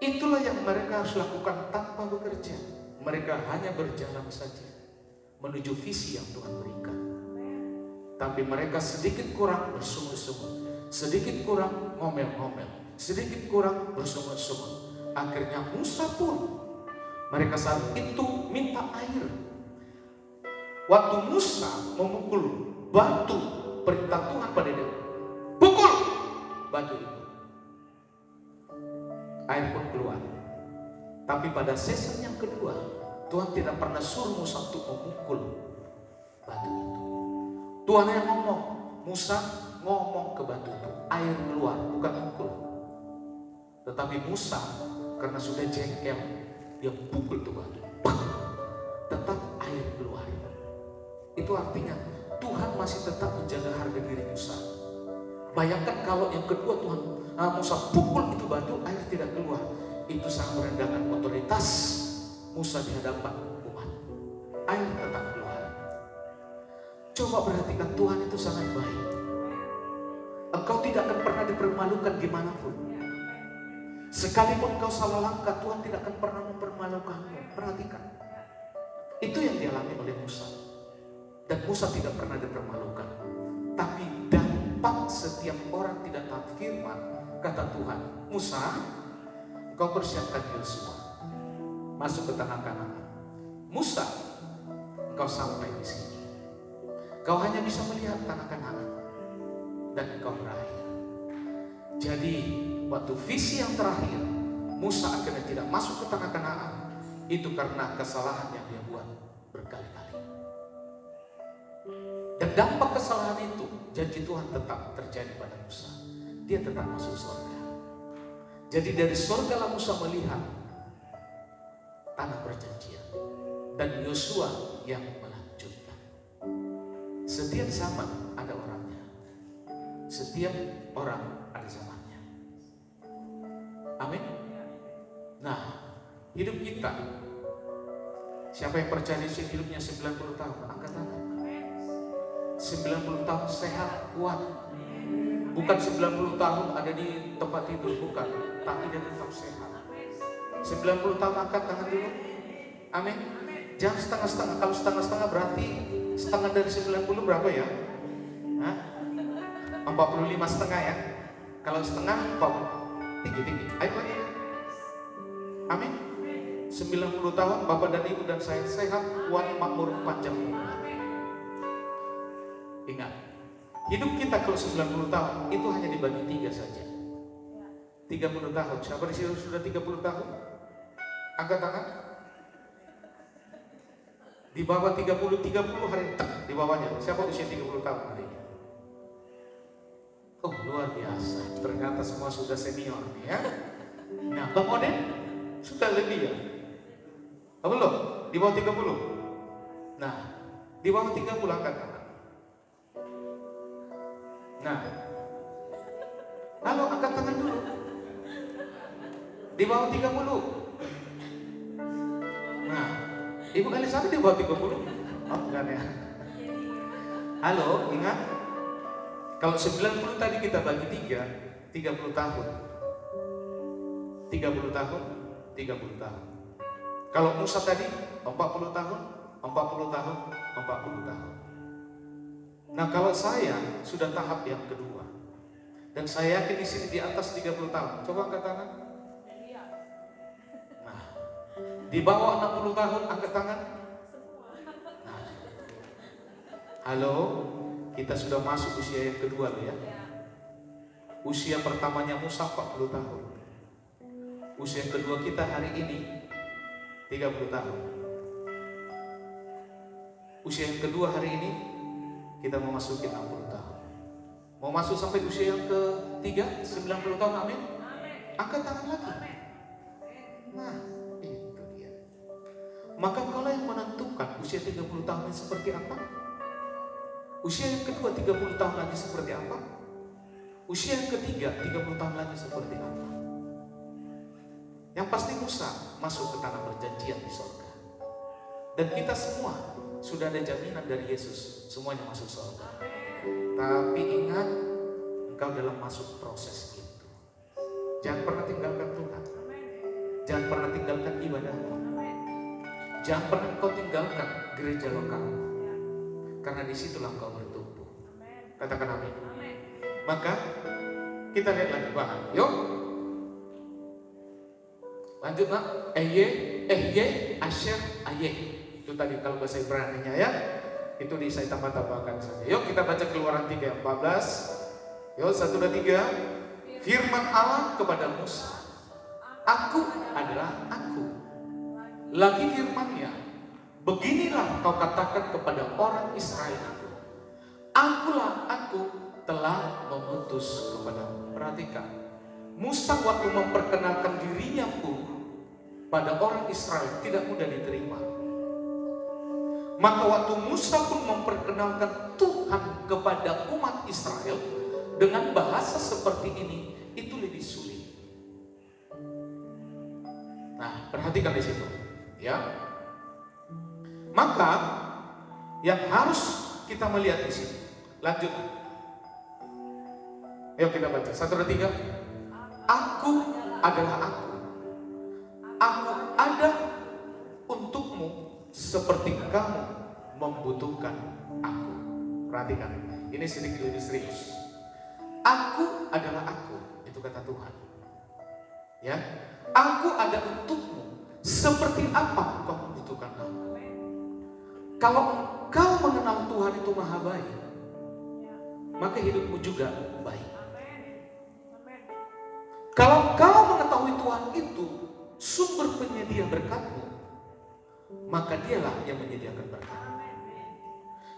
Itulah yang mereka harus lakukan tanpa bekerja. Mereka hanya berjalan saja menuju visi yang Tuhan berikan. Tapi mereka sedikit kurang bersungut-sungut, sedikit kurang ngomel-ngomel, sedikit kurang bersungut-sungut. Akhirnya Musa pun, mereka saat itu minta air. Waktu Musa memukul batu perintah Tuhan pada dia, pukul batu itu. Air pun keluar. Tapi pada season yang kedua, Tuhan tidak pernah suruh Musa untuk memukul batu itu. Tuhan yang ngomong, Musa ngomong ke batu itu, air keluar, bukan mukul. Tetapi Musa karena sudah jengkel, dia pukul tuh batu, tetap air keluar. Itu artinya Tuhan masih tetap menjaga harga diri Musa. Bayangkan kalau yang kedua Tuhan Musa pukul itu batu, air tidak keluar. Itu sangat merendahkan otoritas Musa di hadapan umat. Air tetap keluar. Coba perhatikan, Tuhan itu sangat baik. Engkau tidak akan pernah dipermalukan dimanapun. Sekalipun kau salah langkah, Tuhan tidak akan pernah mempermalukanmu. Perhatikan. Itu yang dialami oleh Musa. Dan Musa tidak pernah dipermalukan. Tapi dampak setiap orang tidak taat firman, kata Tuhan, Musa, engkau persiapkan Yosua masuk ke tanah Kanaan. Musa, engkau sampai di sini. Kau hanya bisa melihat tanah Kanaan dan engkau berakhir. Jadi waktu visi yang terakhir, Musa akhirnya tidak masuk ke tanah Kanaan. Itu karena kesalahan yang dia buat berkali-kali. Dan dampak kesalahan itu, janji Tuhan tetap terjadi pada Musa. Dia tetap masuk surga. Jadi dari surga lah Musa melihat tanah perjanjian. Dan Yosua yang melanjutkan. Setiap zaman ada orangnya. Setiap orang ada zamannya. Amin. Nah, hidup kita, siapa yang percaya hidupnya 90 tahun, angkat tangan. 90 tahun sehat, kuat. Bukan 90 tahun ada di tempat tidur, bukan. Tapi dia tetap sehat. 90 tahun, angkat tangan dulu. Amin. Jangan setengah-setengah. Kalau setengah-setengah berarti setengah dari 90 berapa ya? Hah? 45 setengah ya. Kalau setengah, tinggi-tinggi. Ayo lagi. Amin. 90 tahun Bapak dan Ibu dan saya sehat, kuat, makmur, panjang umur. Ingat, hidup kita kalau 90 tahun itu hanya dibagi 3 saja. 30 tahun. Siapa di sini sudah 30 tahun? Angkat tangan. Di bawah 30 hari di bawahnya. Siapa usia 30 tahun hari ini? Oh, luar biasa. Ternyata semua sudah senior ya. Nah, Bang Oden sudah lebih ya? Oh, belum? Di bawah 30. Nah, di bawah 30 angkat tangan. Nah, halo, angkat tangan dulu. Di bawah 30. Nah, Ibu Elisabeth di bawah 30. Oh, bukan ya. Halo, ingat. Kalau 90 tadi kita bagi 3, 30 tahun. 30 tahun, 30 tahun. Kalau Musa tadi 40 tahun, 40 tahun, 40 tahun. Nah, kalau saya sudah tahap yang kedua, dan saya yakin di sini di atas 30 tahun. Coba angkat tangan. Nah, di bawah 60 tahun angkat tangan. Nah. Halo, kita sudah masuk usia yang kedua loh ya. Usia pertamanya Musa 40 tahun. Usia yang kedua kita hari ini 30 tahun. Usia yang kedua hari ini kita mau masukin 60 tahun. Mau masuk sampai usia yang ketiga 90 tahun, amin? Angkat tangan lagi. Nah, itu dia. Maka kaulah yang menentukan usia 30 tahun ini seperti apa. Usia yang kedua 30 tahun lagi seperti apa. Usia yang ketiga 30 tahun lagi seperti apa. Yang pasti Musa masuk ke tanah perjanjian di surga. Dan kita semua sudah ada jaminan dari Yesus, semuanya masuk surga. Tapi ingat, engkau dalam masuk proses itu. Jangan pernah tinggalkan Tuhan. Jangan pernah tinggalkan ibadahmu. Jangan pernah engkau tinggalkan gereja lokal. Karena disitulah engkau bertumbuh. Katakan amin. Maka kita lihat lagi bahan. Yuk. Lanjut nak. Asher, Ayeh. Itu tadi kalau bahasa Ibrani-nya ya. Itu saya tambah-tambahkan saja. Yuk kita baca Keluaran 3 ayat 14. Yuk 1, 2, 3. Firman Allah kepada Musa, Aku adalah Aku. Lagi firman-Nya, beginilah kau katakan kepada orang Israel itu, Akulah Aku telah mengutus kepadamu. Perhatikan, Musa waktu memperkenalkan dirinya pun pada orang Israel tidak mudah diterima. Maka waktu Musa pun memperkenalkan Tuhan kepada umat Israel dengan bahasa seperti ini, itu lebih sulit. Nah, perhatikan di situ, ya. Maka yang harus kita melihat di sini. Lanjut. Ayo kita baca 1, 2, 3. Aku adalah Aku. Aku ada untukmu seperti kamu membutuhkan Aku. Perhatikan, ini sedikit lebih serius. Aku adalah Aku, itu kata Tuhan. Ya, Aku ada untukmu seperti apa kau membutuhkan Aku. Kalau engkau mengenal Tuhan itu maha baik, maka hidupmu juga baik. Kalau kau mengetahui Tuhan itu sumber penyedia berkatmu, maka dialah yang menyediakan berkat.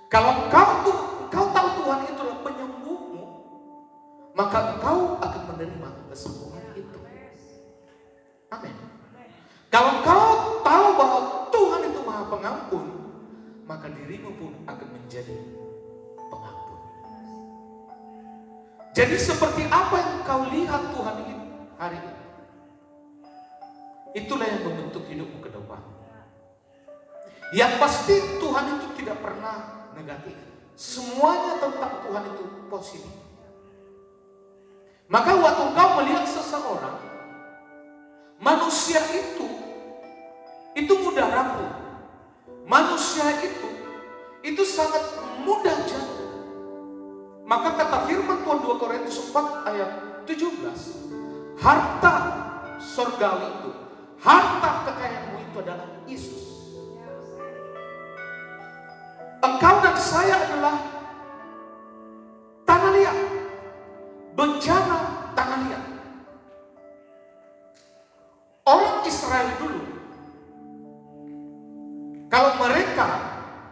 Kalau kau tahu Tuhan itulah penyembuhmu, maka kau akan menerima kesembuhan itu. Amin. Kalau kau tahu bahwa Tuhan itu maha pengampun, maka dirimu pun akan menjadi pengampun. Jadi seperti apa yang kau lihat Tuhan ini hari ini, itulah yang membentuk hidupmu ke depan. Yang pasti Tuhan itu tidak pernah negatif. Semuanya tentang Tuhan itu positif. Maka waktu kau melihat seseorang, manusia itu mudah rapuh. Manusia itu sangat mudah jatuh. Maka kata firman Tuhan 2 Korintus 4 ayat 17, harta sorgawi itu, harta kekayaanmu itu adalah Yesus. Engkau dan saya adalah tanah liat, bencana tanah liat. Orang Israel dulu, kalau mereka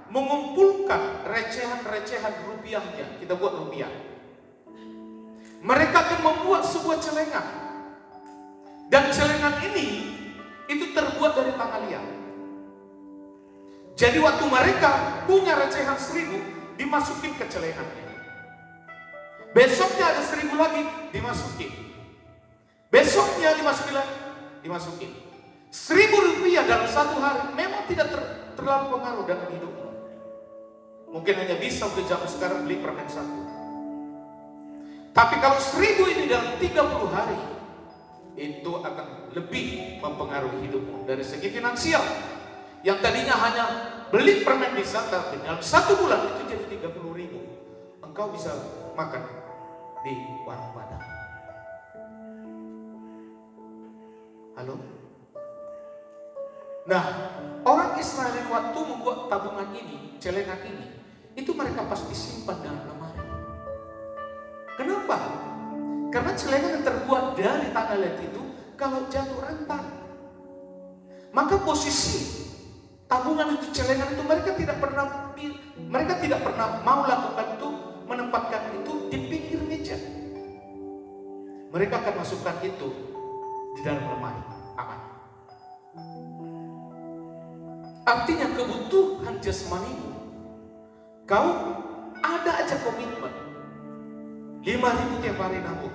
mengumpulkan recehan-recehan rupiahnya, kita buat rupiah, mereka akan membuat sebuah celengan. Dan celengan ini itu terbuat dari tanah liat. Jadi waktu mereka punya recehan 1000, dimasukin ke celengannya. Besoknya ada 1000 lagi, dimasukin. Besoknya dimasukin. 1000 rupiah dalam satu hari memang tidak terlalu pengaruh dalam hidupmu. Mungkin hanya bisa untuk zaman sekarang beli permen 1. Tapi kalau 1000 ini dalam 30 hari, itu akan lebih mempengaruhi hidupmu dari segi finansial. Yang tadinya hanya beli permen bisa, tapi dalam 1 bulan itu jadi 30.000. Engkau bisa makan di warung Padang. Halo? Nah, orang Israel yang waktu membuat tabungan ini, celengan ini, itu mereka pasti simpan dalam lemari. Kenapa? Karena celengan yang terbuat dari tanah liat itu kalau jatuh rentan. Maka posisi tabungan itu, celengan itu mereka tidak pernah mau lakukan itu, menempatkan itu di pinggir meja. Mereka akan masukkan itu di dalam lemari, aman. Artinya kebutuhan jasmanimu, kau ada aja komitmen 5.000 tiap hari nabung,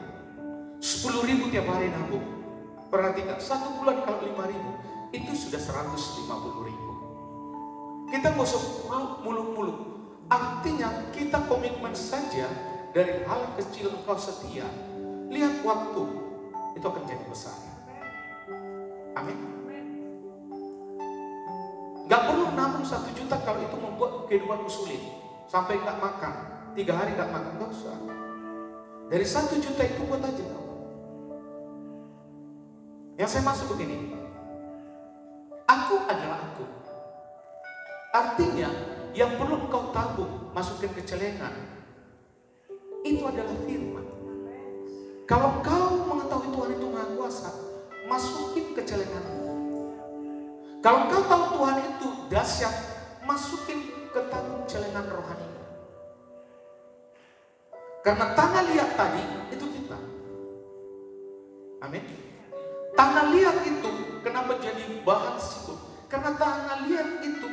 10.000 tiap hari nabung. Perhatikan, 1 bulan kalau 5.000 itu sudah 150.000. Kita nggak usah muluk-muluk. Artinya kita komitmen saja dari hal kecil engkau setia. Lihat waktu itu akan jadi besar. Amin. Gak perlu nabung 1 juta kalau itu membuat kehidupanmu sulit. Sampai gak makan, 3 hari gak makan, gak usah. Dari 1 juta itu buat aja. Yang saya masuk begini, Aku adalah Aku. Artinya yang perlu engkau tabung, masukin ke celengan, itu adalah firman. Kalau kau mengetahui Tuhan itu Maha Kuasa, masukin ke celenganmu. Kalau kau tahu Tuhan itu dahsyat, masukin ke tabung celengan rohani. Karena tanah liat tadi itu kita. Amin. Tanah liat itu kenapa jadi bahan simbol? Karena tanah liat itu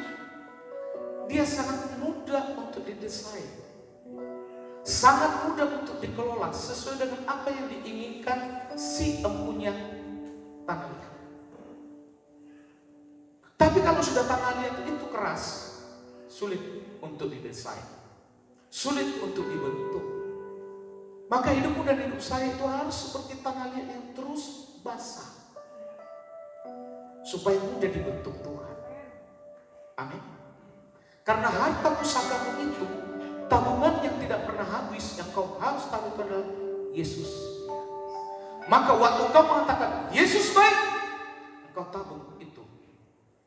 dia sangat mudah untuk didesain, sangat mudah untuk dikelola sesuai dengan apa yang diinginkan si empunya tanah liat. Tapi kalau sudah tanah liat itu keras, sulit untuk didesain, sulit untuk dibentuk. Maka hidupmu dan hidup saya itu harus seperti tanah liat yang terus basah, supaya mudah dibentuk Tuhan. Amin. Karena harta pusakamu itu tabungan yang tidak pernah habis, yang kau harus tahu adalah Yesus. Maka waktu kau mengatakan Yesus baik, engkau tabung itu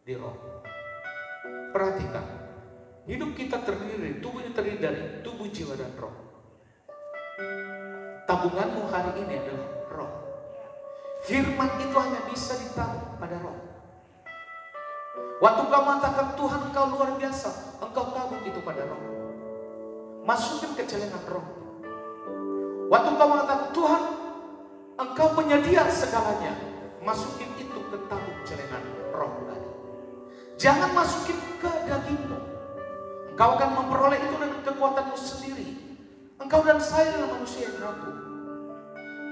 di roh. Perhatikan, hidup kita terdiri, tubuh ini terdiri dari tubuh, jiwa, dan roh. Tabunganmu hari ini adalah roh. Firman itu hanya bisa ditabung pada roh. Waktu kau mengatakan Tuhan kau luar biasa, engkau tabung itu pada roh. Masukin ke celengan roh. Waktu kau mengatakan Tuhan engkau penyedia segalanya, masukin itu ke tabung celengan roh tadi. Jangan masukin ke dagingmu. Engkau akan memperoleh itu dengan kekuatanmu sendiri. Engkau dan saya adalah manusia yang rapuh.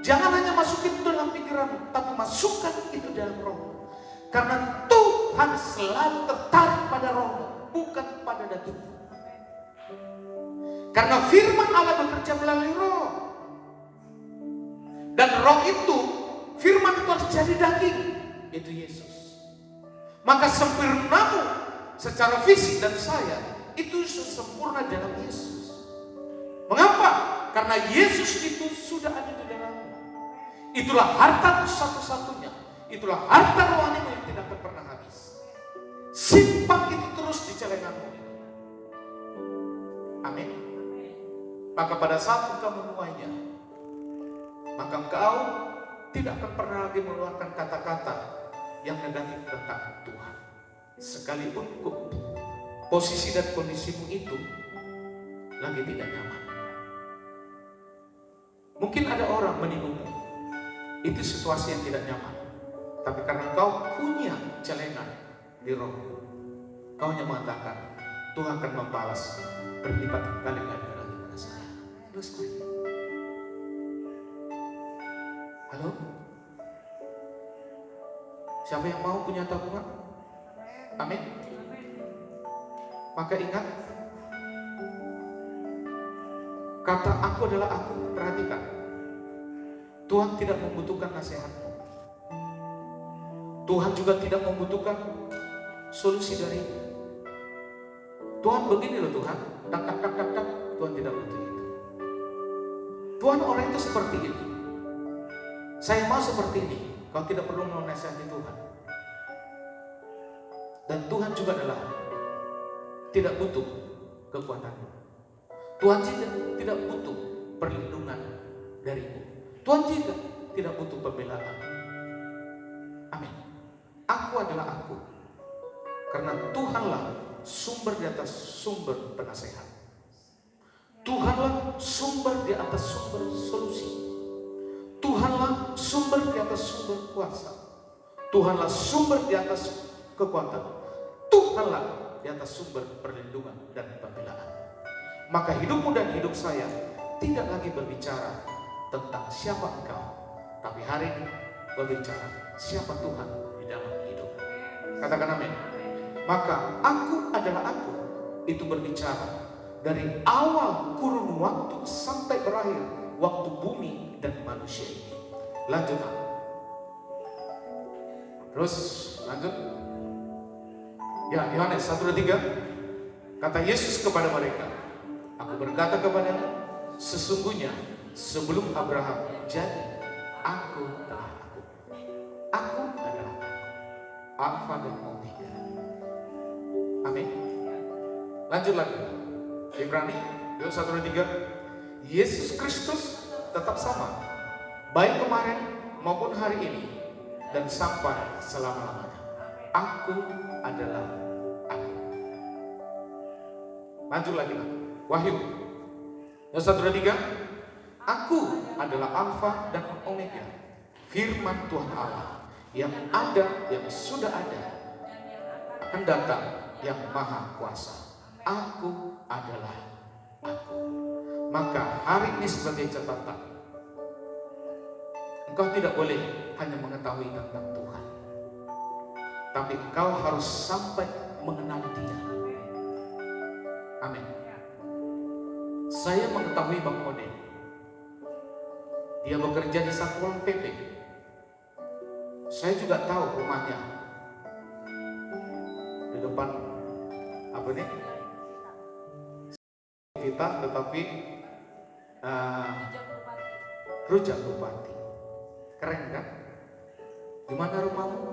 Jangan hanya masukin itu dalam pikiranmu, tapi masukkan itu dalam roh. Karena Tuhan selalu tertarik pada rohmu, bukan pada dagingmu. Karena firman Allah bekerja melalui roh. Dan roh itu, firman itu harus jadi daging. Itu Yesus. Maka sempurnamu secara fisik dan saya, itu sempurna dalam Yesus. Mengapa? Karena Yesus itu sudah ada di dalammu. Itulah harta satu-satunya. Itulah harta rohanimu yang tidak akan pernah habis. Simpan itu terus di celenganmu. Amin. Maka pada saat engkau menuainya, maka engkau tidak akan pernah lagi mengeluarkan kata-kata yang negatif tentang Tuhan. Sekalipun posisi dan kondisimu itu lagi tidak nyaman. Mungkin ada orang menimbulmu, itu situasi yang tidak nyaman. Tapi karena kau punya celengan di roh, kau hanya mengatakan, Tuhan akan membalas berlipat kali ganda lagi pada saya. Terus lagi. Halo? Siapa yang mau punya tabungan? Amin. Maka ingat, kata aku adalah aku. Perhatikan, Tuhan tidak membutuhkan nasihatmu. Tuhan juga tidak membutuhkan solusi darimu. Tuhan begini loh Tuhan, tak. Tuhan tidak butuh itu. Tuhan orang itu seperti ini. Saya mau seperti ini. Kau tidak perlu menasihati Tuhan. Dan Tuhan juga adalah tidak butuh kekuatanmu. Tuhan juga tidak butuh perlindungan darimu. Tuhan juga tidak butuh pembelaan. Amin. Aku adalah aku. Karena Tuhanlah sumber di atas sumber penasehat. Tuhanlah sumber di atas sumber solusi. Tuhanlah sumber di atas sumber kuasa. Tuhanlah sumber di atas kekuatan. Tuhanlah di atas sumber perlindungan dan pembelaan. Maka hidupmu dan hidup saya tidak lagi berbicara tentang siapa engkau, tapi hari ini berbicara siapa Tuhan di dalam hidup. Katakan amin. Maka aku adalah aku itu berbicara dari awal kurun waktu sampai berakhir waktu bumi dan manusia ini. Lanjutkan. Terus lanjut. Ya, Yohanes 1:3. Kata Yesus kepada mereka, aku berkata kepadamu, sesungguhnya sebelum Abraham jadi, aku adalah aku. Aku adalah aku. Alfa dan Omega. Amin. Lanjut lagi. Ibrani, yuk 1, 2, 3. Yesus Kristus tetap sama, baik kemarin maupun hari ini dan sampai selama-lamanya. Aku adalah aku. Lanjut lagi lah. Wahyu, yuk 1, 2, 3. Aku adalah Alfa dan Omega, firman Tuhan Allah, yang ada, yang sudah ada, akan datang, yang maha kuasa. Aku adalah aku. Maka hari ini sebagai catatan, engkau tidak boleh hanya mengetahui tentang Tuhan, tapi engkau harus sampai mengenal Dia. Amin. Saya mengetahui Bang Ode. Dia bekerja di Satpol PP. Saya juga tahu rumahnya di depan apa nih? Kita, tetapi Rujak Bupati. Keren kan? Di mana rumahmu?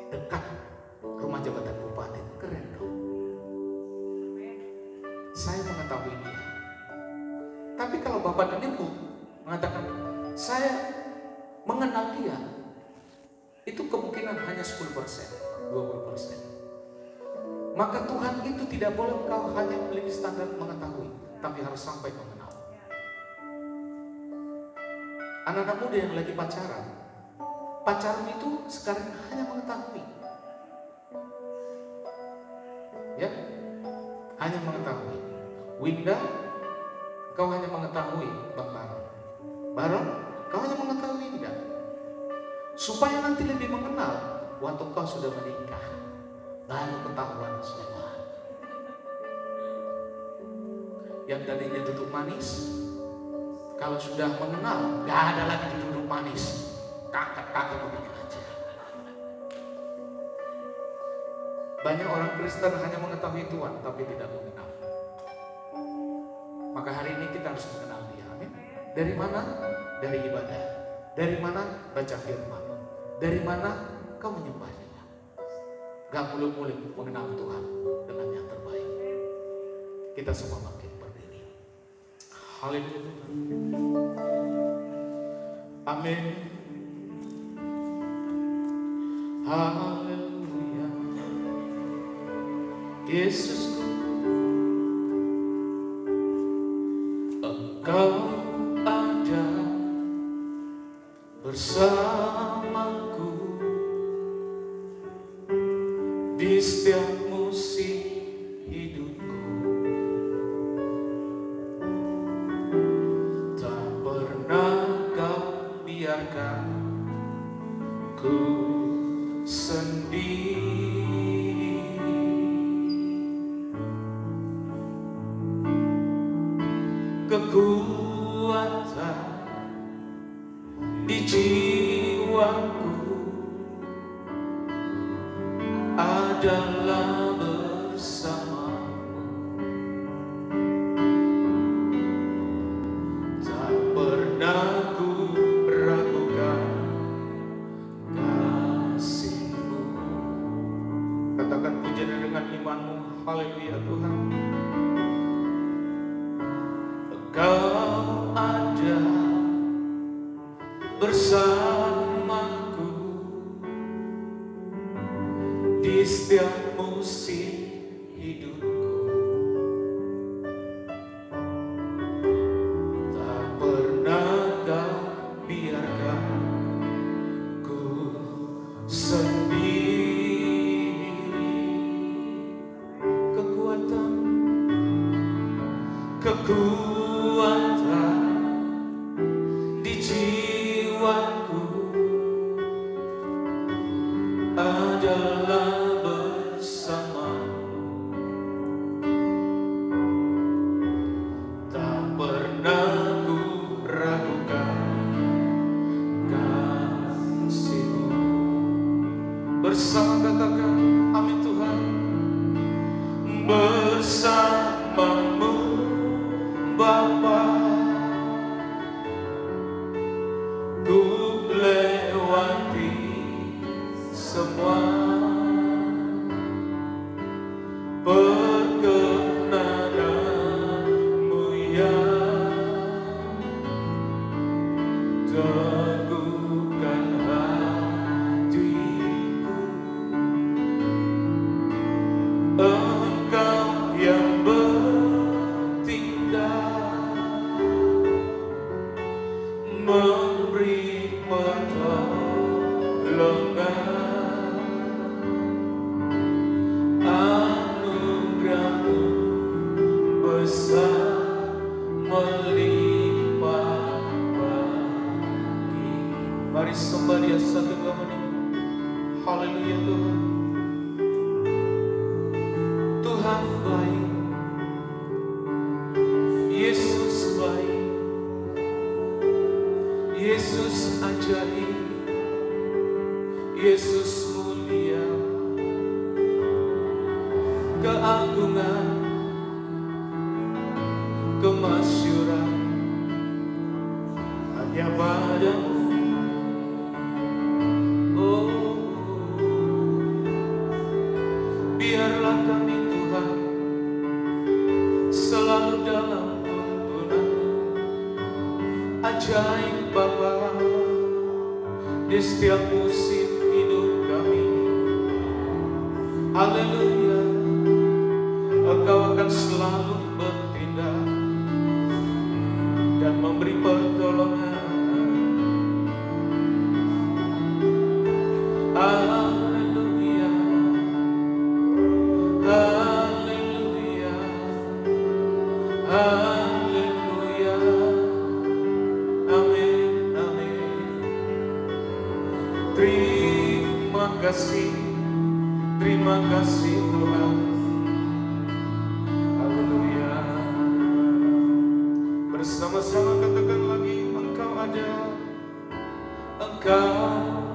Dekat rumah jabatan bupati. Keren dong. Saya mengetahui dia. Tapi kalau Bapak dan Ibu mengatakan saya mengenal dia, itu kemungkinan hanya 10%, 20%. Maka Tuhan itu tidak boleh engkau hanya memiliki standar mengetahui, tapi harus sampai mengenal. Anak-anak muda yang lagi pacaran, pacaran itu sekarang hanya mengetahui, ya, hanya mengetahui. Winda, kau hanya mengetahui Bang Baron. Baron, kau hanya mengetahui Winda. Supaya nanti lebih mengenal, waktu kau sudah menikah, baru ketahuan semua. Yang tadinya duduk manis, kalau sudah mengenal, gak ada lagi duduk manis. Kakak-kakak begini aja. Banyak orang Kristen hanya mengetahui Tuhan, tapi tidak mengenal. Maka hari ini kita harus mengenal Dia. Amin. Dari mana? Dari ibadah. Dari mana? Baca firman. Dari mana? Kau menyembah Dia. Gak muluk-muluk mengenal Tuhan dengan yang terbaik. Kita semua makin berdiri. Haleluya. Amin. Haleluya. Yesusku, Engkau ada bersamaku di setiap musim hidupku. Tak pernah Kau biarkan ku sendiri. Kekuatan di jiwaku adalah bersamamu. Tak pernah ku ragukan kasih-Mu. Katakan pujian dengan imanmu. Haleluya Tuhan. Engkau ada bersamaku di setiap musim hidupku. Tak pernah Kau biarkan ku sendiri. Kekuatan di jiwaku adalah bersamamu. Tak pernah ku ragukan kasih-Mu. Bersama katakan amin Tuhan. Bersamamu Bapa, ku lewati semua perkenanan teguhkan hatiku. Engkau yang bertindak, memberi pertolongan, anugerah-Mu besar melimpah bagi. Mari sembah Dia 1-2 menit. Haleluya Tuhan. Tuhan baik, Yesus baik, Yesus ajaib, Yesus mulia. Keagungan, kemasyuran hanya padamu. Oh, biarlah kami Tuhan selalu dalam tuntunan ajaib Bapa di setiap musim hidup kami. Haleluya. Engkau akan selalu bertindak dan memberi pertolongan. Haleluya, haleluya, haleluya. Amin, amin. Terima kasih Tuhan. Bersama-sama katakan lagi, Engkau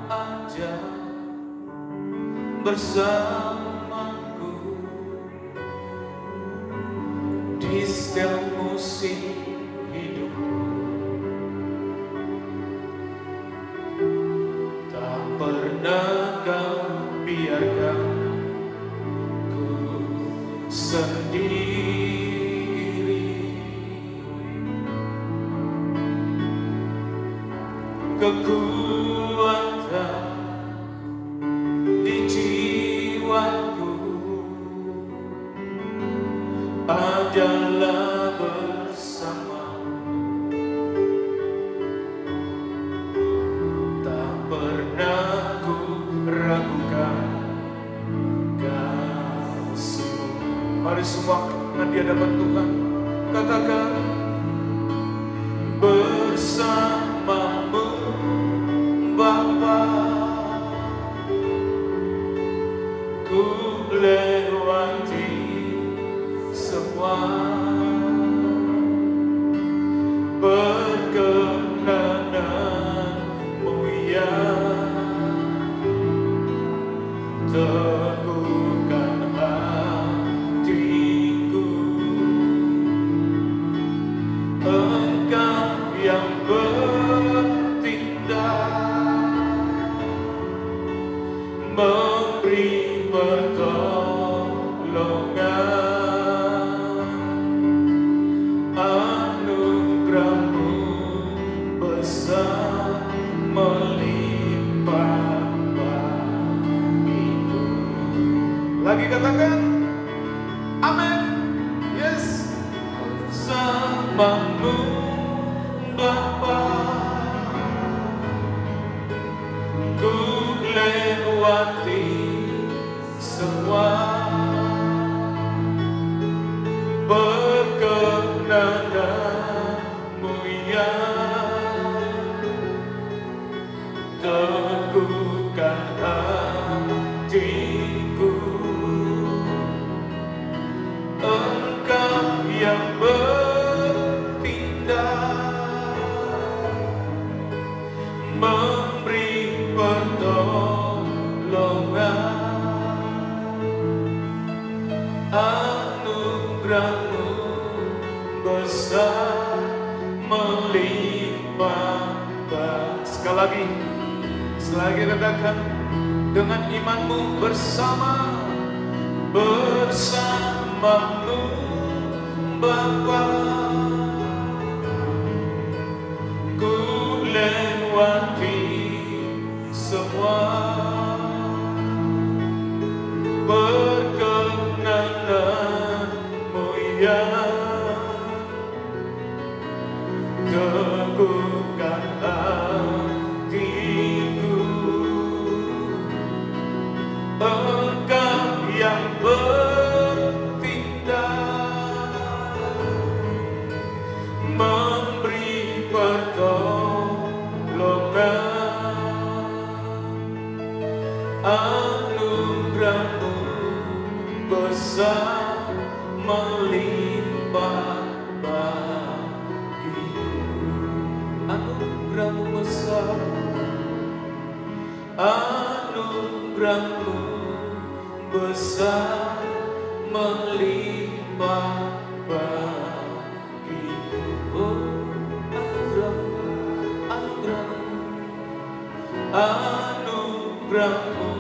ada bersamaku di setiap musim hidup. Tak pernah Kau biarkan ku sendiri. Kekuatan di jiwaku adalah bersama. Tak pernah ku ragukan kasih-Mu. Mari semua di hadapan Tuhan katakan, bersama-Mu Bapa, ku lewati semua perkenanan-Mu yang teguhkan hatiku. Engkau yang bertindak, memberi pertolongan, anugerah-Mu besar melimpah bagiku. Lagi katakan, amin. Yes. Bersama-Mu Bapa, ku lewati semua perkenanan-Mu yang teguhkan hatiku. Engkau yang bertindak, memberi pertolongan, anugerah-Mu besar melimpah. Sekali lagi katakan dengan imanmu, bersama-Mu Bapa, ku lewati Anugerah-Mu besar melimpah bagiku. Anugerah-Mu besar, anugerah-Mu besar melimpah bagiku. Oh, anugerah-Mu, anugerah-Mu, anugerah-Mu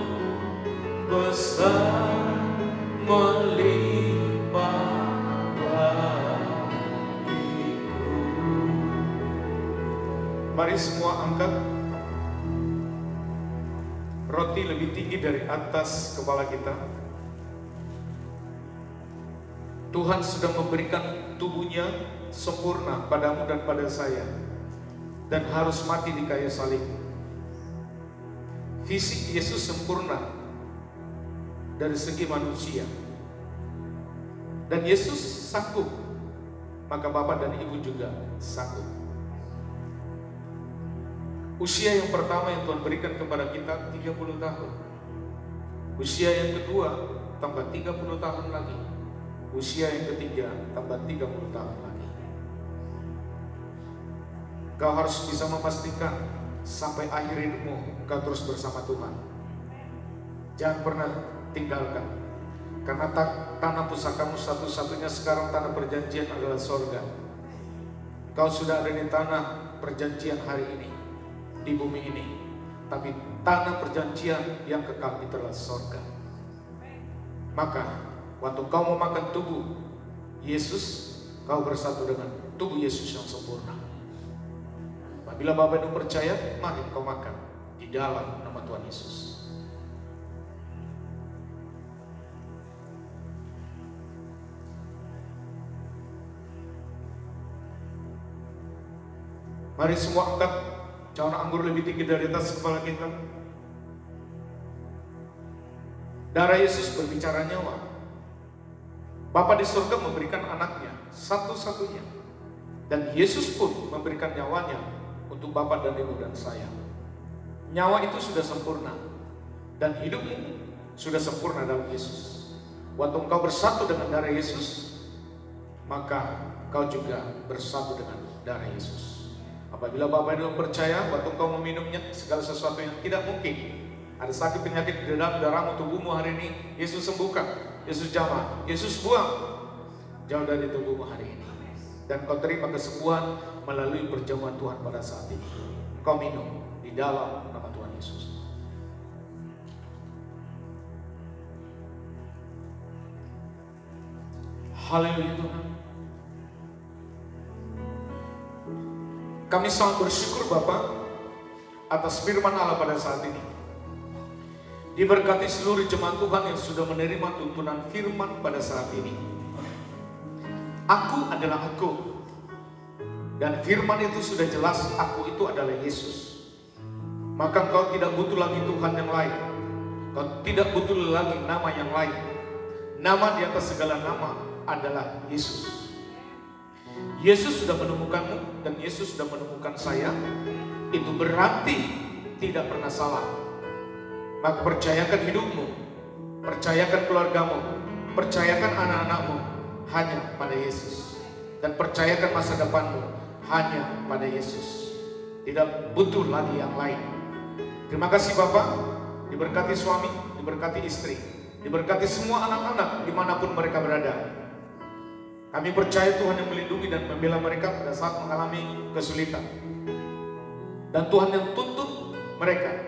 besar melimpah bagiku. Mari semua angkat roti lebih tinggi dari atas kepala kita. Tuhan sudah memberikan tubuhnya sempurna padamu dan pada saya, dan harus mati di kayu salib. Fisik Yesus sempurna dari segi manusia, dan Yesus sanggup, maka Bapak dan Ibu juga sanggup. Usia yang pertama yang Tuhan berikan kepada kita 30 tahun. Usia yang kedua tambah 30 tahun lagi. Usia yang ketiga tambah 30 tahun lagi. Kau harus bisa memastikan sampai akhir hidupmu kau terus bersama Tuhan. Jangan pernah tinggalkan, karena tanah pusakamu satu-satunya sekarang tanah perjanjian adalah sorga. Kau sudah ada di tanah perjanjian hari ini, di bumi ini, tapi tanah perjanjian yang kekal itu adalah sorga. Maka waktu kau mau makan tubuh Yesus, kau bersatu dengan tubuh Yesus yang sempurna. Apabila Bapak Ibu percaya, mari kau makan di dalam nama Tuhan Yesus. Mari semua angkat cawan anggur lebih tinggi dari atas kepala kita. Darah Yesus berbicara nyawa. Bapa di surga memberikan anaknya satu-satunya, dan Yesus pun memberikan nyawanya untuk Bapak dan Ibu dan saya. Nyawa itu sudah sempurna, dan hidupmu sudah sempurna dalam Yesus. Waktu engkau bersatu dengan darah Yesus, maka kau juga bersatu dengan darah Yesus. Apabila Bapak Ibu percaya, waktu engkau meminumnya, segala sesuatu yang tidak mungkin, ada sakit penyakit di dalam darahmu, tubuhmu hari ini, Yesus sembuhkan, Yesus jamah, Yesus buang jauh dari tubuhmu hari ini. Dan kau terima kesembuhan melalui perjamuan Tuhan pada saat ini. Kau minum di dalam nama Tuhan Yesus. Haleluya Tuhan. Kami sangat bersyukur Bapa atas firman Allah pada saat ini. Diberkati seluruh jemaat Tuhan yang sudah menerima tuntunan firman pada saat ini. Aku adalah aku. Dan firman itu sudah jelas, aku itu adalah Yesus. Maka kau tidak butuh lagi Tuhan yang lain. Kau tidak butuh lagi nama yang lain. Nama di atas segala nama adalah Yesus. Yesus sudah menemukanmu dan Yesus sudah menemukan saya. Itu berarti tidak pernah salah. Maka percayakan hidupmu, percayakan keluargamu, percayakan anak-anakmu hanya pada Yesus, dan percayakan masa depanmu hanya pada Yesus. Tidak butuh lagi yang lain. Terima kasih Bapak, diberkati suami, diberkati istri, diberkati semua anak-anak dimanapun mereka berada. Kami percaya Tuhan yang melindungi dan membela mereka pada saat mengalami kesulitan, dan Tuhan yang tuntut mereka.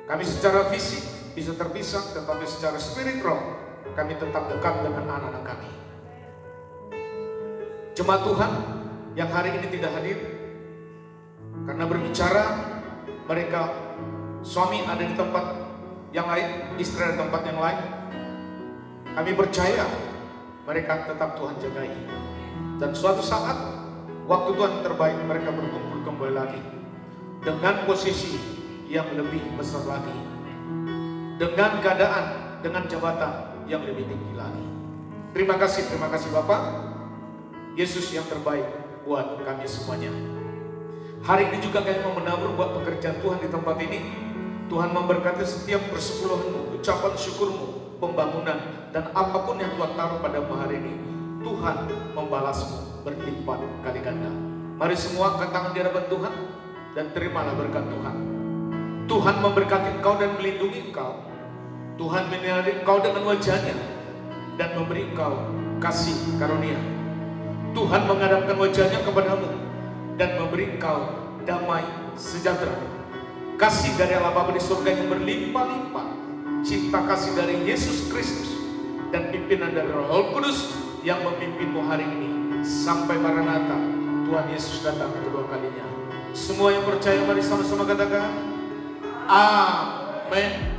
Kami secara fisik bisa terpisah, tetapi secara spiritual kami tetap dekat dengan anak-anak kami. Jemaat Tuhan yang hari ini tidak hadir karena berbicara, mereka suami ada di tempat yang lain, istri ada di tempat yang lain. Kami percaya mereka tetap Tuhan jagai, dan suatu saat waktu Tuhan terbaik mereka berkumpul kembali lagi dengan posisi yang lebih besar lagi, dengan keadaan, dengan jabatan yang lebih tinggi lagi. Terima kasih Bapak. Yesus yang terbaik buat kami semuanya. Hari ini juga kami mau menabur buat pekerjaan Tuhan di tempat ini. Tuhan memberkati setiap persepuluhanmu, ucapan syukurmu, pembangunan, dan apapun yang Tuhan taruh pada hari ini. Tuhan membalasmu berlipat kali ganda. Mari semua angkat tangan di hadapan Tuhan dan terimalah berkat Tuhan. Tuhan memberkati engkau dan melindungi engkau. Tuhan menyinari engkau dengan wajahnya dan memberi engkau kasih karunia. Tuhan menghadapkan wajahnya kepadamu dan memberi engkau damai sejahtera. Kasih dari Allah Bapa di surga yang berlimpah-limpah, cinta kasih dari Yesus Kristus, dan pimpinan dari Roh Kudus yang memimpinmu hari ini sampai Maranatha, Tuhan Yesus datang kedua kalinya. Semua yang percaya mari sama-sama katakan amin.